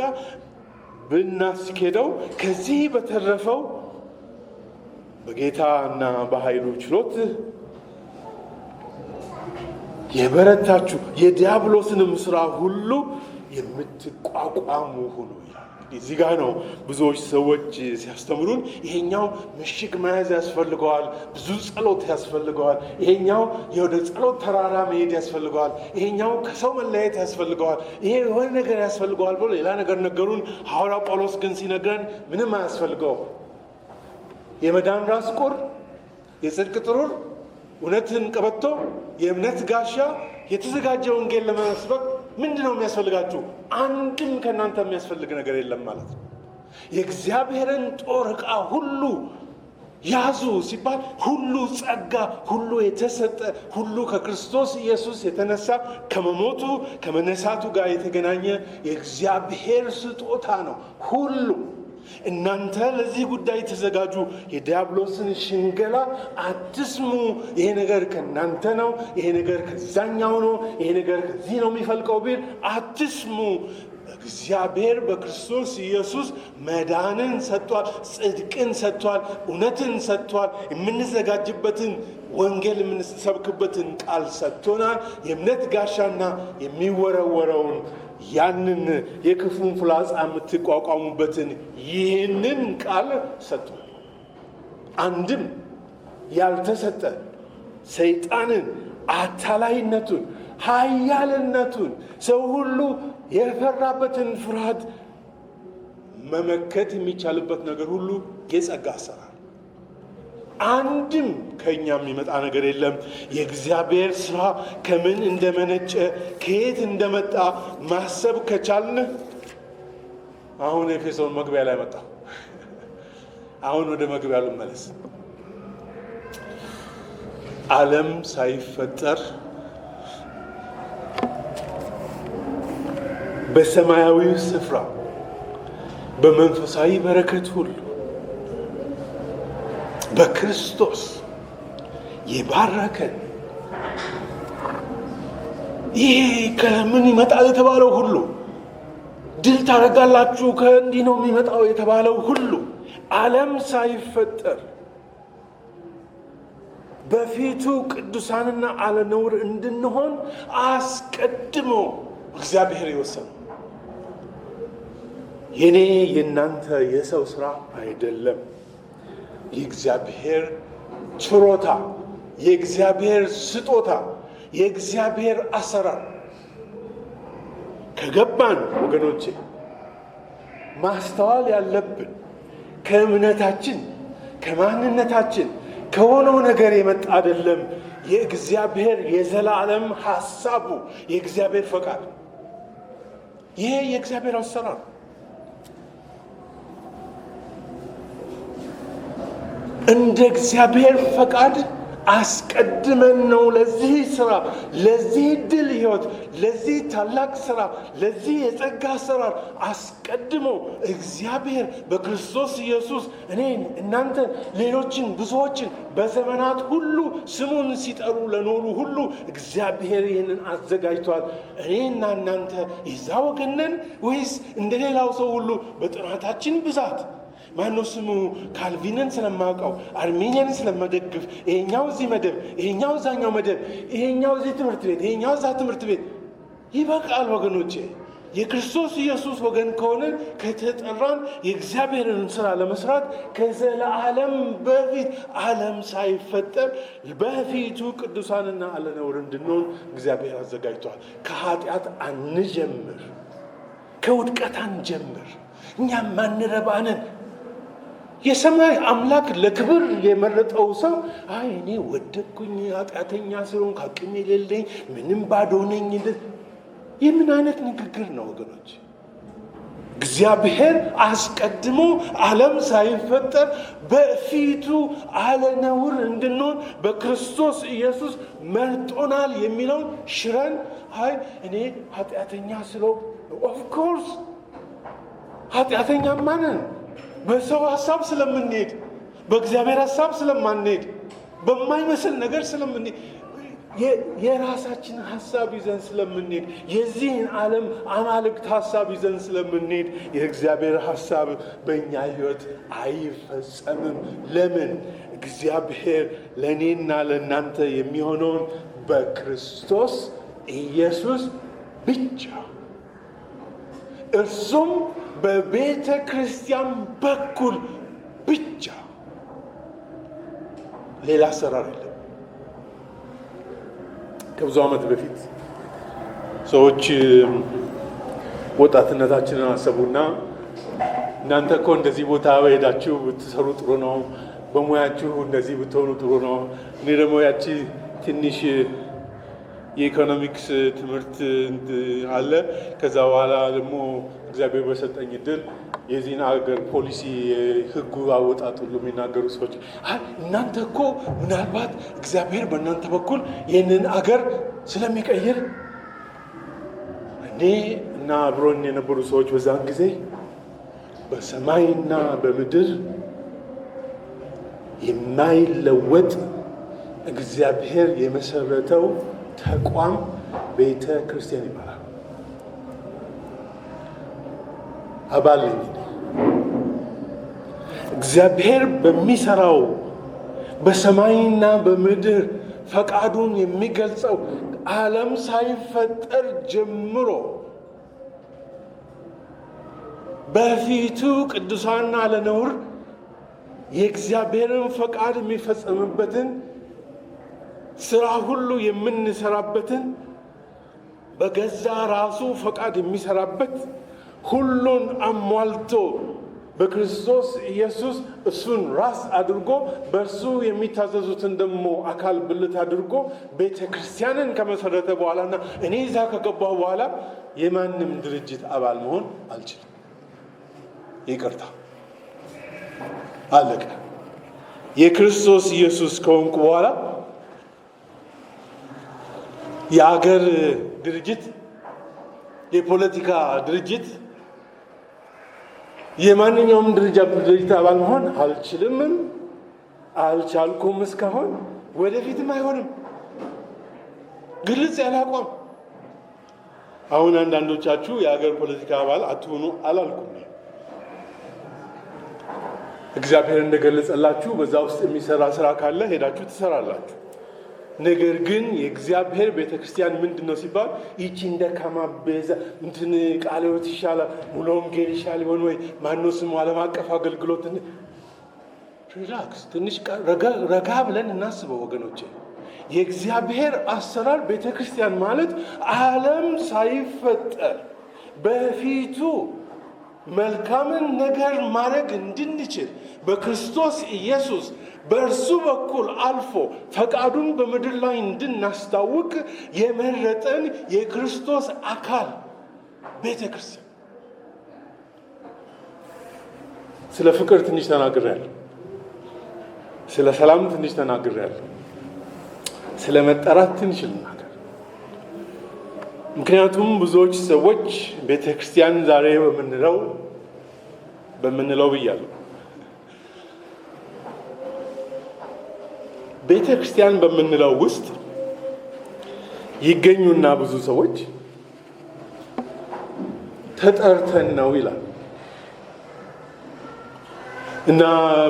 ብናስኬደው ከዚህ በተረፈው በጌታና በኃይሉ ችሎት የበረታችሁ የዲያብሎስንም ስራ ሁሉ የምትቋቋሙ ሁኑ ይላል። እዚህ ጋር ነው ብዙዎች ሰዎች ሲያስተምሩን ይሄኛው ምሽግ መያዝ ያስፈልገዋል፣ ብዙ ጸሎት ያስፈልገዋል፣ ይሄኛው ወደ ጸሎት ተራራ መሄድ ያስፈልገዋል፣ ይሄኛው ከሰው መለየት ያስፈልገዋል፣ ይሄ የሆነ ነገር ያስፈልገዋል ብሎ ሌላ ነገር ነገሩን። ሐዋርያው ጳውሎስ ግን ሲነግረን ምንም አያስፈልገው። የመዳን ራስ ቁር፣ የጽድቅ ጥሩር፣ እውነትን ቀበቶ፣ የእምነት ጋሻ፣ የተዘጋጀ ወንጌል ለመስበክ ምንድን ነው የሚያስፈልጋችሁ? አንድም ከእናንተ የሚያስፈልግ ነገር የለም ማለት ነው። የእግዚአብሔርን ጦር ዕቃ ሁሉ ያዙ ሲባል ሁሉ ጸጋ፣ ሁሉ የተሰጠ፣ ሁሉ ከክርስቶስ ኢየሱስ የተነሳ ከመሞቱ ከመነሳቱ ጋር የተገናኘ የእግዚአብሔር ስጦታ ነው ሁሉ። እናንተ ለዚህ ጉዳይ ተዘጋጁ፣ የዲያብሎስን ሽንገላ አትስሙ። ይሄ ነገር ከእናንተ ነው፣ ይሄ ነገር ከዛኛው ነው፣ ይሄ ነገር ከዚህ ነው የሚፈልቀው ቢል አትስሙ። እግዚአብሔር በክርስቶስ ኢየሱስ መዳንን ሰጥቷል፣ ጽድቅን ሰጥቷል፣ እውነትን ሰጥቷል፣ የምንዘጋጅበትን ወንጌል የምንሰብክበትን ቃል ሰጥቶናል። የእምነት ጋሻና የሚወረወረውን ያንን የክፉን ፍላጻ የምትቋቋሙበትን ይህንን ቃል ሰጥቷል። አንድም ያልተሰጠ ሰይጣንን፣ አታላይነቱን፣ ኃያልነቱን፣ ሰው ሁሉ የፈራበትን ፍርሃት መመከት የሚቻልበት ነገር ሁሉ የጸጋ አሰራር። አንድም ከኛ የሚመጣ ነገር የለም። የእግዚአብሔር ስራ ከምን እንደመነጨ ከየት እንደመጣ ማሰብ ከቻልን አሁን ኤፌሶን መግቢያ ላይ መጣ። አሁን ወደ መግቢያ ልመለስ። ዓለም ሳይፈጠር በሰማያዊ ስፍራ በመንፈሳዊ በረከት ሁሉ በክርስቶስ የባረከን ይሄ ከምን ይመጣል የተባለው ሁሉ ድል ታደርጋላችሁ ከእንዲህ ነው የሚመጣው የተባለው ሁሉ ዓለም ሳይፈጠር በፊቱ ቅዱሳንና አለነውር እንድንሆን አስቀድሞ እግዚአብሔር ይወሰነው። የኔ የእናንተ የሰው ስራ አይደለም። የእግዚአብሔር ችሮታ፣ የእግዚአብሔር ስጦታ፣ የእግዚአብሔር አሰራር ከገባን ወገኖቼ ማስተዋል ያለብን ከእምነታችን ከማንነታችን ከሆነው ነገር የመጣ አይደለም። የእግዚአብሔር የዘላለም ሐሳቡ የእግዚአብሔር ፈቃድ ይሄ የእግዚአብሔር አሰራር እንደ እግዚአብሔር ፈቃድ አስቀድመን ነው ለዚህ ስራ፣ ለዚህ ድል ህይወት፣ ለዚህ ታላቅ ስራ፣ ለዚህ የጸጋ አሰራር አስቀድሞ እግዚአብሔር በክርስቶስ ኢየሱስ እኔን፣ እናንተ፣ ሌሎችን ብዙዎችን በዘመናት ሁሉ ስሙን ሲጠሩ ለኖሩ ሁሉ እግዚአብሔር ይህንን አዘጋጅቷል። እኔና እናንተ የዛ ወገን ነን ወይስ እንደሌላው ሰው ሁሉ በጥናታችን ብዛት ማነው ስሙ ካልቪንን ስለማውቀው አርሜኒያንን ስለማደግፍ ይሄኛው እዚህ መደብ ይሄኛው እዛኛው መደብ ይሄኛው እዚህ ትምህርት ቤት ይሄኛው እዛ ትምህርት ቤት ይበቃል ወገኖቼ። የክርስቶስ ኢየሱስ ወገን ከሆነ ከተጠራን የእግዚአብሔርን ስራ ለመስራት ከዘላለም በፊት ዓለም ሳይፈጠር በፊቱ ቅዱሳንና አለነውር እንድንሆን እግዚአብሔር አዘጋጅቷል። ከኃጢአት አንጀምር፣ ከውድቀት አንጀምር። እኛም ማንረባንን የሰማይ አምላክ ለክብር የመረጠው ሰው አይ እኔ ወደቅኩኝ ኃጢአተኛ ስለሆንኩ አቅም የሌለኝ ምንም ባዶ ነኝ። የምን አይነት ንግግር ነው ወገኖች? እግዚአብሔር አስቀድሞ ዓለም ሳይፈጠር በፊቱ አለነውር እንድንሆን በክርስቶስ ኢየሱስ መርጦናል የሚለውን ሽረን አይ እኔ ኃጢአተኛ ስለሆንኩ ኦፍኮርስ ኃጢአተኛ ማንን በሰው ሐሳብ ስለምንሄድ በእግዚአብሔር ሐሳብ ስለማንሄድ በማይመስል ነገር ስለምንሄድ የራሳችን ሐሳብ ይዘን ስለምንሄድ የዚህን ዓለም አማልክት ሐሳብ ይዘን ስለምንሄድ የእግዚአብሔር ሐሳብ በእኛ ሕይወት አይፈጸምም። ለምን? እግዚአብሔር ለእኔና ለእናንተ የሚሆነውን በክርስቶስ ኢየሱስ ብቻ እርሱም በቤተ ክርስቲያን በኩል ብቻ ሌላ አሰራር የለም። ከብዙ ዓመት በፊት ሰዎች ወጣትነታችንን አሰቡና እናንተ እኮ እንደዚህ ቦታ ሄዳችሁ ብትሰሩ ጥሩ ነው፣ በሙያችሁ እንደዚህ ብትሆኑ ጥሩ ነው። እኔ ደግሞ ያቺ ትንሽ የኢኮኖሚክስ ትምህርት አለ። ከዛ በኋላ ደግሞ እግዚአብሔር በሰጠኝ እድል የዚህን ሀገር ፖሊሲ ህጉ አወጣጥ ሁሉ የሚናገሩ ሰዎች እናንተ እኮ ምናልባት እግዚአብሔር በእናንተ በኩል ይህንን አገር ስለሚቀይር እኔ እና አብሮን የነበሩ ሰዎች በዛን ጊዜ በሰማይና በምድር የማይለወጥ እግዚአብሔር የመሰረተው ተቋም ቤተ ክርስቲያን ይባላል። አባል ነኝ። እግዚአብሔር በሚሰራው በሰማይና በምድር ፈቃዱን የሚገልጸው ዓለም ሳይፈጠር ጀምሮ በፊቱ ቅዱሳንና ለነውር የእግዚአብሔርን ፈቃድ የሚፈጸምበትን ስራ ሁሉ የምንሰራበትን በገዛ ራሱ ፈቃድ የሚሰራበት ሁሉን አሟልቶ በክርስቶስ ኢየሱስ እሱን ራስ አድርጎ በእርሱ የሚታዘዙትን ደግሞ አካል ብልት አድርጎ ቤተ ክርስቲያንን ከመሰረተ በኋላና እኔ እዛ ከገባሁ በኋላ የማንም ድርጅት አባል መሆን አልችልም። ይቅርታ፣ አለቀ። የክርስቶስ ኢየሱስ ከሆንኩ በኋላ የአገር ድርጅት፣ የፖለቲካ ድርጅት፣ የማንኛውም ድርጅት አባል መሆን አልችልምም፣ አልቻልኩም። እስካሁን ወደፊትም አይሆንም። ግልጽ ያለ አቋም። አሁን አንዳንዶቻችሁ የሀገር ፖለቲካ አባል አትሆኑ አላልኩም። እግዚአብሔር እንደገለጸላችሁ በዛ ውስጥ የሚሰራ ስራ ካለ ሄዳችሁ ትሰራላችሁ። ነገር ግን የእግዚአብሔር ቤተክርስቲያን ምንድነው ሲባል ይቺ እንደካማ በዛ እንትን ቃለ ሕይወት ይሻላል፣ ሙሉ ወንጌል ይሻል ይሆን ወይ ማነው ስሙ ዓለም አቀፍ አገልግሎት? ሪላክስ፣ ትንሽ ረጋ ብለን እናስበው ወገኖቼ። የእግዚአብሔር አሰራር ቤተክርስቲያን ማለት ዓለም ሳይፈጠር በፊቱ መልካምን ነገር ማድረግ እንድንችል በክርስቶስ ኢየሱስ በእርሱ በኩል አልፎ ፈቃዱን በምድር ላይ እንድናስታውቅ የመረጠን የክርስቶስ አካል ቤተ ክርስቲያን። ስለ ፍቅር ትንሽ ተናግሬያለሁ። ስለ ሰላም ትንሽ ተናግሬያለሁ። ስለ መጠራት ትንሽ ልናገር። ምክንያቱም ብዙዎች ሰዎች ቤተ ክርስቲያን ዛሬ በምንለው ብያለሁ። ቤተ ክርስቲያን በምንለው ውስጥ ይገኙና ብዙ ሰዎች ተጠርተን ነው ይላል እና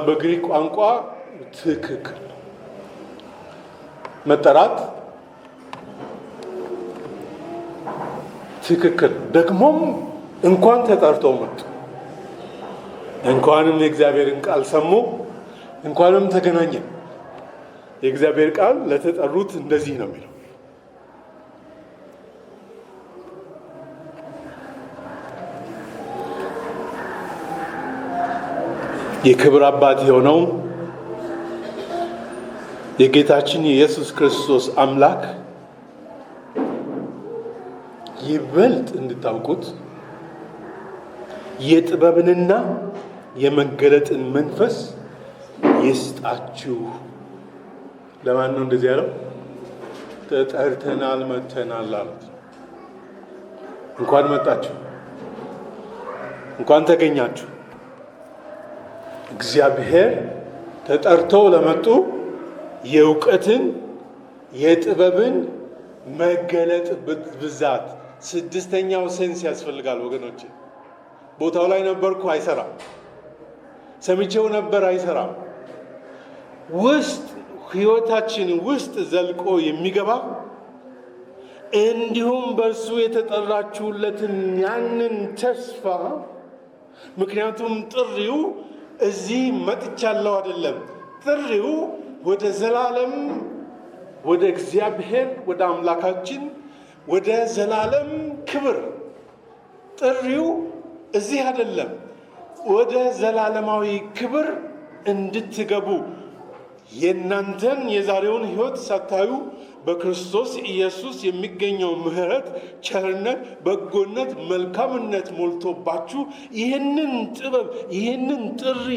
በግሪክ ቋንቋ ትክክል መጠራት ትክክል። ደግሞም እንኳን ተጠርተው መጡ፣ እንኳንም የእግዚአብሔርን ቃል ሰሙ፣ እንኳንም ተገናኘን። የእግዚአብሔር ቃል ለተጠሩት እንደዚህ ነው የሚለው። የክብር አባት የሆነው የጌታችን የኢየሱስ ክርስቶስ አምላክ ይበልጥ እንድታውቁት የጥበብንና የመገለጥን መንፈስ ይስጣችሁ። ለማን ነው እንደዚህ ያለው? ተጠርተናል፣ መተናል አሉት። እንኳን መጣችሁ፣ እንኳን ተገኛችሁ። እግዚአብሔር ተጠርተው ለመጡ የእውቀትን የጥበብን መገለጥ ብዛት ስድስተኛው ሴንስ ያስፈልጋል ወገኖች። ቦታው ላይ ነበርኩ አይሰራም፣ ሰምቼው ነበር አይሰራም። ውስጥ ህይወታችን ውስጥ ዘልቆ የሚገባ እንዲሁም በእርሱ የተጠራችሁለትን ያንን ተስፋ፣ ምክንያቱም ጥሪው እዚህ መጥቻለሁ አይደለም። ጥሪው ወደ ዘላለም ወደ እግዚአብሔር ወደ አምላካችን ወደ ዘላለም ክብር። ጥሪው እዚህ አይደለም፣ ወደ ዘላለማዊ ክብር እንድትገቡ የእናንተን የዛሬውን ህይወት ሳታዩ በክርስቶስ ኢየሱስ የሚገኘው ምሕረት፣ ቸርነት፣ በጎነት፣ መልካምነት ሞልቶባችሁ ይህንን ጥበብ ይህንን ጥሪ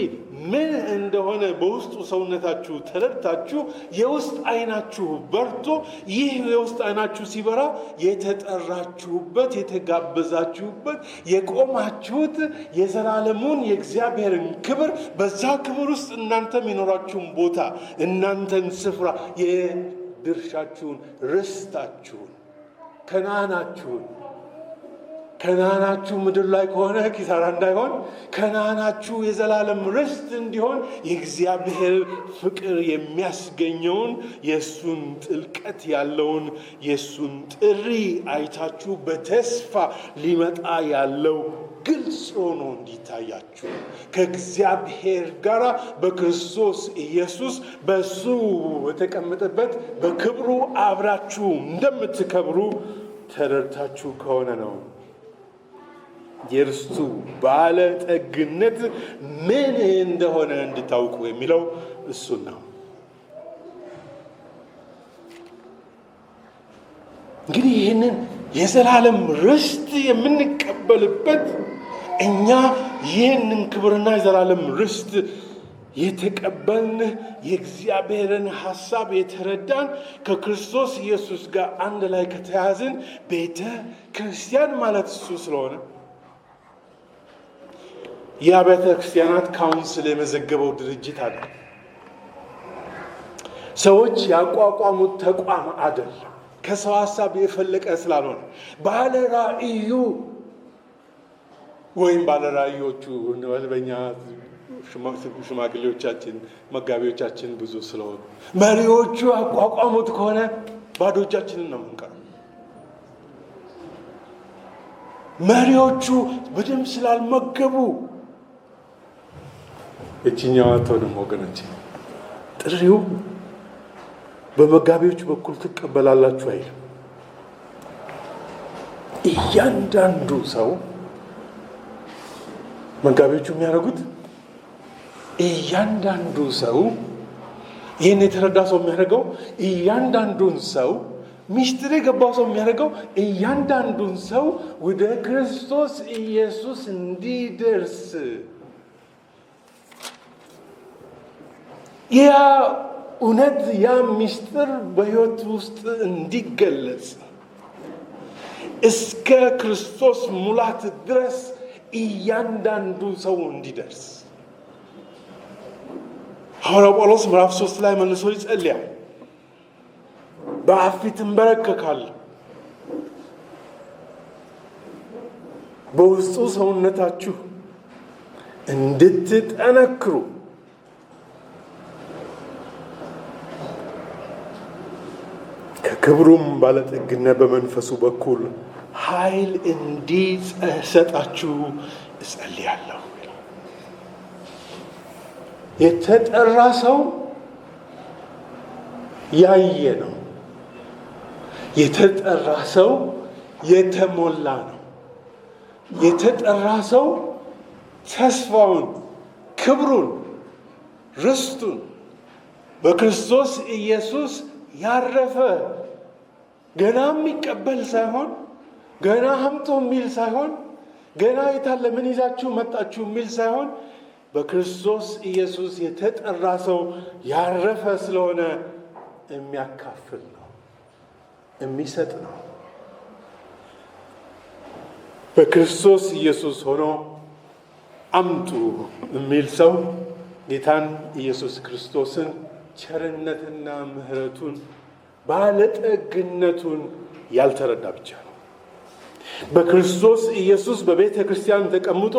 ምን እንደሆነ በውስጡ ሰውነታችሁ ተረድታችሁ የውስጥ ዓይናችሁ በርቶ ይህ የውስጥ ዓይናችሁ ሲበራ የተጠራችሁበት የተጋበዛችሁበት የቆማችሁት የዘላለሙን የእግዚአብሔርን ክብር በዛ ክብር ውስጥ እናንተም የኖራችሁን ቦታ እናንተን ስፍራ የድርሻችሁን ርስታችሁን ከነዓናችሁ ምድር ላይ ከሆነ ኪሳራ እንዳይሆን ከነዓናችሁ የዘላለም ርስት እንዲሆን የእግዚአብሔር ፍቅር የሚያስገኘውን የእሱን ጥልቀት ያለውን የእሱን ጥሪ አይታችሁ በተስፋ ሊመጣ ያለው ግልጽ ሆኖ እንዲታያችሁ ከእግዚአብሔር ጋር በክርስቶስ ኢየሱስ በእሱ በተቀመጠበት በክብሩ አብራችሁ እንደምትከብሩ ተረድታችሁ ከሆነ ነው። የርስቱ ባለጠግነት ምን እንደሆነ እንድታውቁ የሚለው እሱን ነው። እንግዲህ ይህንን የዘላለም ርስት የምንቀበልበት እኛ ይህንን ክብርና የዘላለም ርስት የተቀበልን የእግዚአብሔርን ሐሳብ የተረዳን ከክርስቶስ ኢየሱስ ጋር አንድ ላይ ከተያዝን ቤተ ክርስቲያን ማለት እሱ ስለሆነ የአብያተ ክርስቲያናት ካውንስል የመዘገበው ድርጅት አለ። ሰዎች ያቋቋሙት ተቋም አይደለም። ከሰው ሐሳብ የፈለቀ ስላልሆነ ባለ ራእዩ ወይም ባለ ራእዮቹ በእኛ ሽማግሌዎቻችን መጋቢዎቻችን ብዙ ስለሆኑ መሪዎቹ ያቋቋሙት ከሆነ ባዶ እጃችንን ነው የምንቀረው። መሪዎቹ በደንብ ስላልመገቡ እችኛዋ አትሆንም ወገኖች። ጥሪው በመጋቢዎች በኩል ትቀበላላችሁ አይልም። እያንዳንዱ ሰው መጋቢዎቹ የሚያደርጉት እያንዳንዱ ሰው ይህን የተረዳ ሰው የሚያደርገው እያንዳንዱን ሰው ሚስጥር የገባው ሰው የሚያደርገው እያንዳንዱን ሰው ወደ ክርስቶስ ኢየሱስ እንዲደርስ ያ እውነት ያ ሚስጥር በሕይወት ውስጥ እንዲገለጽ እስከ ክርስቶስ ሙላት ድረስ እያንዳንዱ ሰው እንዲደርስ ሐዋርያው ጳውሎስ ምዕራፍ 3 ላይ መልሶ ይጸልያል። በአብ ፊት እንበረከካለሁ፣ በውስጡ ሰውነታችሁ እንድትጠነክሩ ከክብሩም ባለጠግነት በመንፈሱ በኩል ኃይል እንዲሰጣችሁ እጸልያለሁ። የተጠራ ሰው ያየ ነው። የተጠራ ሰው የተሞላ ነው። የተጠራ ሰው ተስፋውን፣ ክብሩን፣ ርስቱን በክርስቶስ ኢየሱስ ያረፈ ገና የሚቀበል ሳይሆን ገና አምጡ የሚል ሳይሆን ገና የታለ ምን ይዛችሁ መጣችሁ የሚል ሳይሆን በክርስቶስ ኢየሱስ የተጠራ ሰው ያረፈ ስለሆነ የሚያካፍል ነው፣ የሚሰጥ ነው። በክርስቶስ ኢየሱስ ሆኖ አምጡ የሚል ሰው ጌታን ኢየሱስ ክርስቶስን ቸርነትና ምሕረቱን ባለጠግነቱን ያልተረዳ ብቻ ነው። በክርስቶስ ኢየሱስ በቤተ ክርስቲያን ተቀምጦ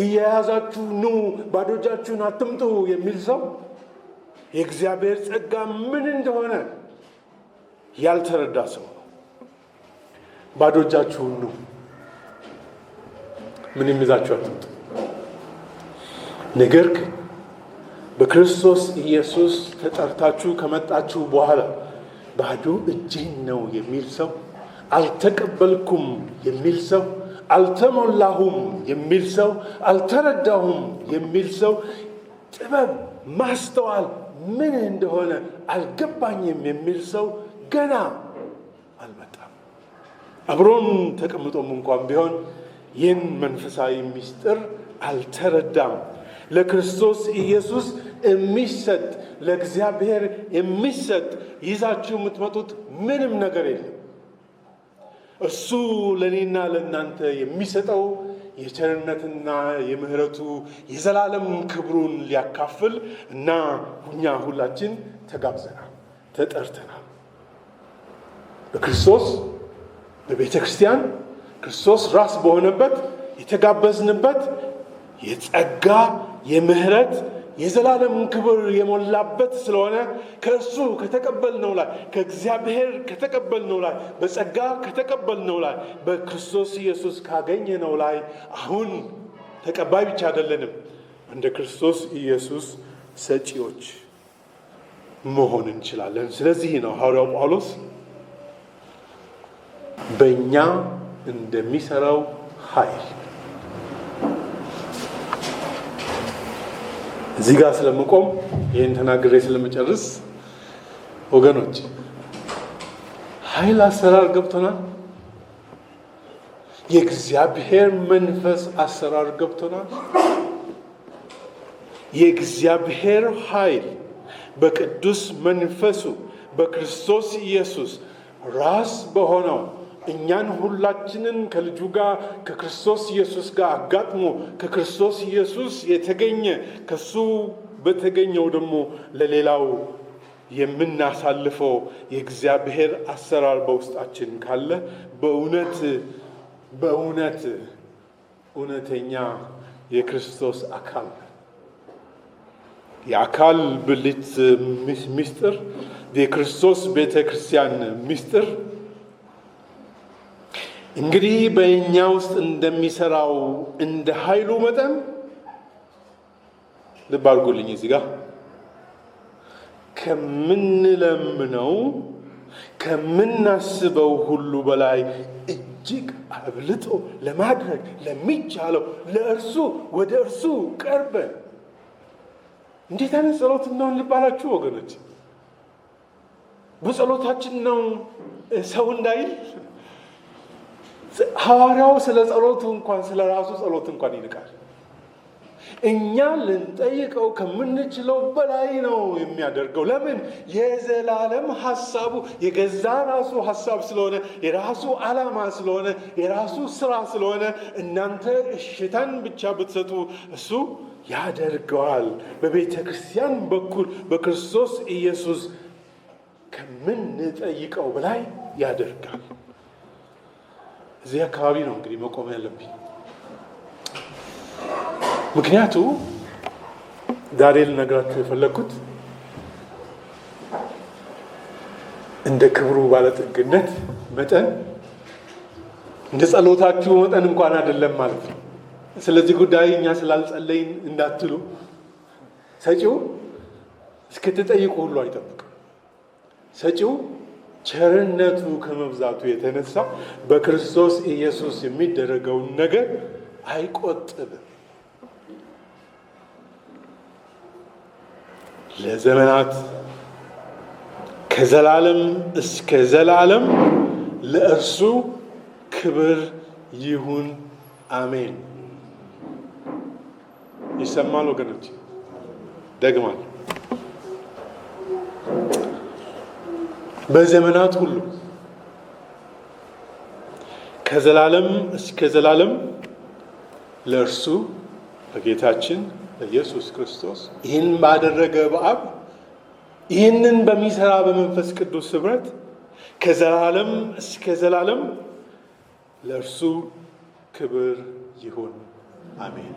እየያዛችሁ ኑ ባዶ እጃችሁን አትምጡ የሚል ሰው የእግዚአብሔር ጸጋ ምን እንደሆነ ያልተረዳ ሰው ነው። ባዶ እጃችሁን ኑ፣ ምንም ይዛችሁ አትምጡ። ነገር ግን በክርስቶስ ኢየሱስ ተጠርታችሁ ከመጣችሁ በኋላ ባዶ እጄን ነው የሚል ሰው፣ አልተቀበልኩም የሚል ሰው፣ አልተሞላሁም የሚል ሰው፣ አልተረዳሁም የሚል ሰው፣ ጥበብ ማስተዋል ምን እንደሆነ አልገባኝም የሚል ሰው ገና አልመጣም። አብሮን ተቀምጦም እንኳን ቢሆን ይህን መንፈሳዊ ምስጢር አልተረዳም። ለክርስቶስ ኢየሱስ የሚሰጥ ለእግዚአብሔር የሚሰጥ ይዛችሁ የምትመጡት ምንም ነገር የለም። እሱ ለእኔና ለእናንተ የሚሰጠው የቸርነትና የምህረቱ የዘላለም ክብሩን ሊያካፍል እና እኛ ሁላችን ተጋብዘናል፣ ተጠርተናል። በክርስቶስ በቤተ ክርስቲያን ክርስቶስ ራስ በሆነበት የተጋበዝንበት የጸጋ የምህረት የዘላለም ክብር የሞላበት ስለሆነ ከእሱ ከተቀበልነው ላይ ከእግዚአብሔር ከተቀበልነው ላይ በጸጋ ከተቀበልነው ላይ በክርስቶስ ኢየሱስ ካገኘነው ላይ አሁን ተቀባይ ብቻ አይደለንም፣ እንደ ክርስቶስ ኢየሱስ ሰጪዎች መሆን እንችላለን። ስለዚህ ነው ሐዋርያው ጳውሎስ በእኛ እንደሚሰራው ኃይል እዚህ ጋር ስለምቆም ይህን ተናግሬ ስለመጨረስ ወገኖች ኃይል አሰራር ገብቶናል። የእግዚአብሔር መንፈስ አሰራር ገብቶናል። የእግዚአብሔር ኃይል በቅዱስ መንፈሱ በክርስቶስ ኢየሱስ ራስ በሆነው እኛን ሁላችንን ከልጁ ጋር ከክርስቶስ ኢየሱስ ጋር አጋጥሞ ከክርስቶስ ኢየሱስ የተገኘ ከሱ በተገኘው ደግሞ ለሌላው የምናሳልፈው የእግዚአብሔር አሰራር በውስጣችን ካለ በእውነት እውነተኛ የክርስቶስ አካል የአካል ብልት ምስጢር የክርስቶስ ቤተ ክርስቲያን ምስጢር እንግዲህ በእኛ ውስጥ እንደሚሰራው እንደ ኃይሉ መጠን ልብ አድርጉልኝ እዚህ ጋር ከምንለምነው ከምናስበው ሁሉ በላይ እጅግ አብልጦ ለማድረግ ለሚቻለው ለእርሱ ወደ እርሱ ቀርበን እንዴት አይነት ጸሎት እንደሆነ ልባላችሁ ወገኖች። በጸሎታችን ነው ሰው እንዳይል ሐዋርያው ስለ ጸሎቱ እንኳን ስለ ራሱ ጸሎት እንኳን ይንቃል። እኛ ልንጠይቀው ከምንችለው በላይ ነው የሚያደርገው። ለምን? የዘላለም ሐሳቡ የገዛ ራሱ ሐሳብ ስለሆነ የራሱ ዓላማ ስለሆነ የራሱ ስራ ስለሆነ እናንተ እሽታን ብቻ ብትሰጡ እሱ ያደርገዋል። በቤተ ክርስቲያን በኩል በክርስቶስ ኢየሱስ ከምንጠይቀው በላይ ያደርጋል። እዚህ አካባቢ ነው እንግዲህ መቆም ያለብኝ። ምክንያቱ ዛሬ ልነግራችሁ የፈለግኩት እንደ ክብሩ ባለጠግነት መጠን እንደ ጸሎታችሁ መጠን እንኳን አይደለም ማለት ነው። ስለዚህ ጉዳይ እኛ ስላልጸለይን እንዳትሉ፣ ሰጪው እስክትጠይቁ ሁሉ አይጠብቅም። ሰጪው ቸርነቱ ከመብዛቱ የተነሳ በክርስቶስ ኢየሱስ የሚደረገውን ነገር አይቆጥብም። ለዘመናት ከዘላለም እስከ ዘላለም ለእርሱ ክብር ይሁን፣ አሜን። ይሰማል ወገኖች? ደግማል። በዘመናት ሁሉ ከዘላለም እስከ ዘላለም ለእርሱ ለጌታችን ለኢየሱስ ክርስቶስ ይህን ባደረገ በአብ ይህንን በሚሰራ በመንፈስ ቅዱስ ኅብረት ከዘላለም እስከ ዘላለም ለእርሱ ክብር ይሁን፣ አሜን።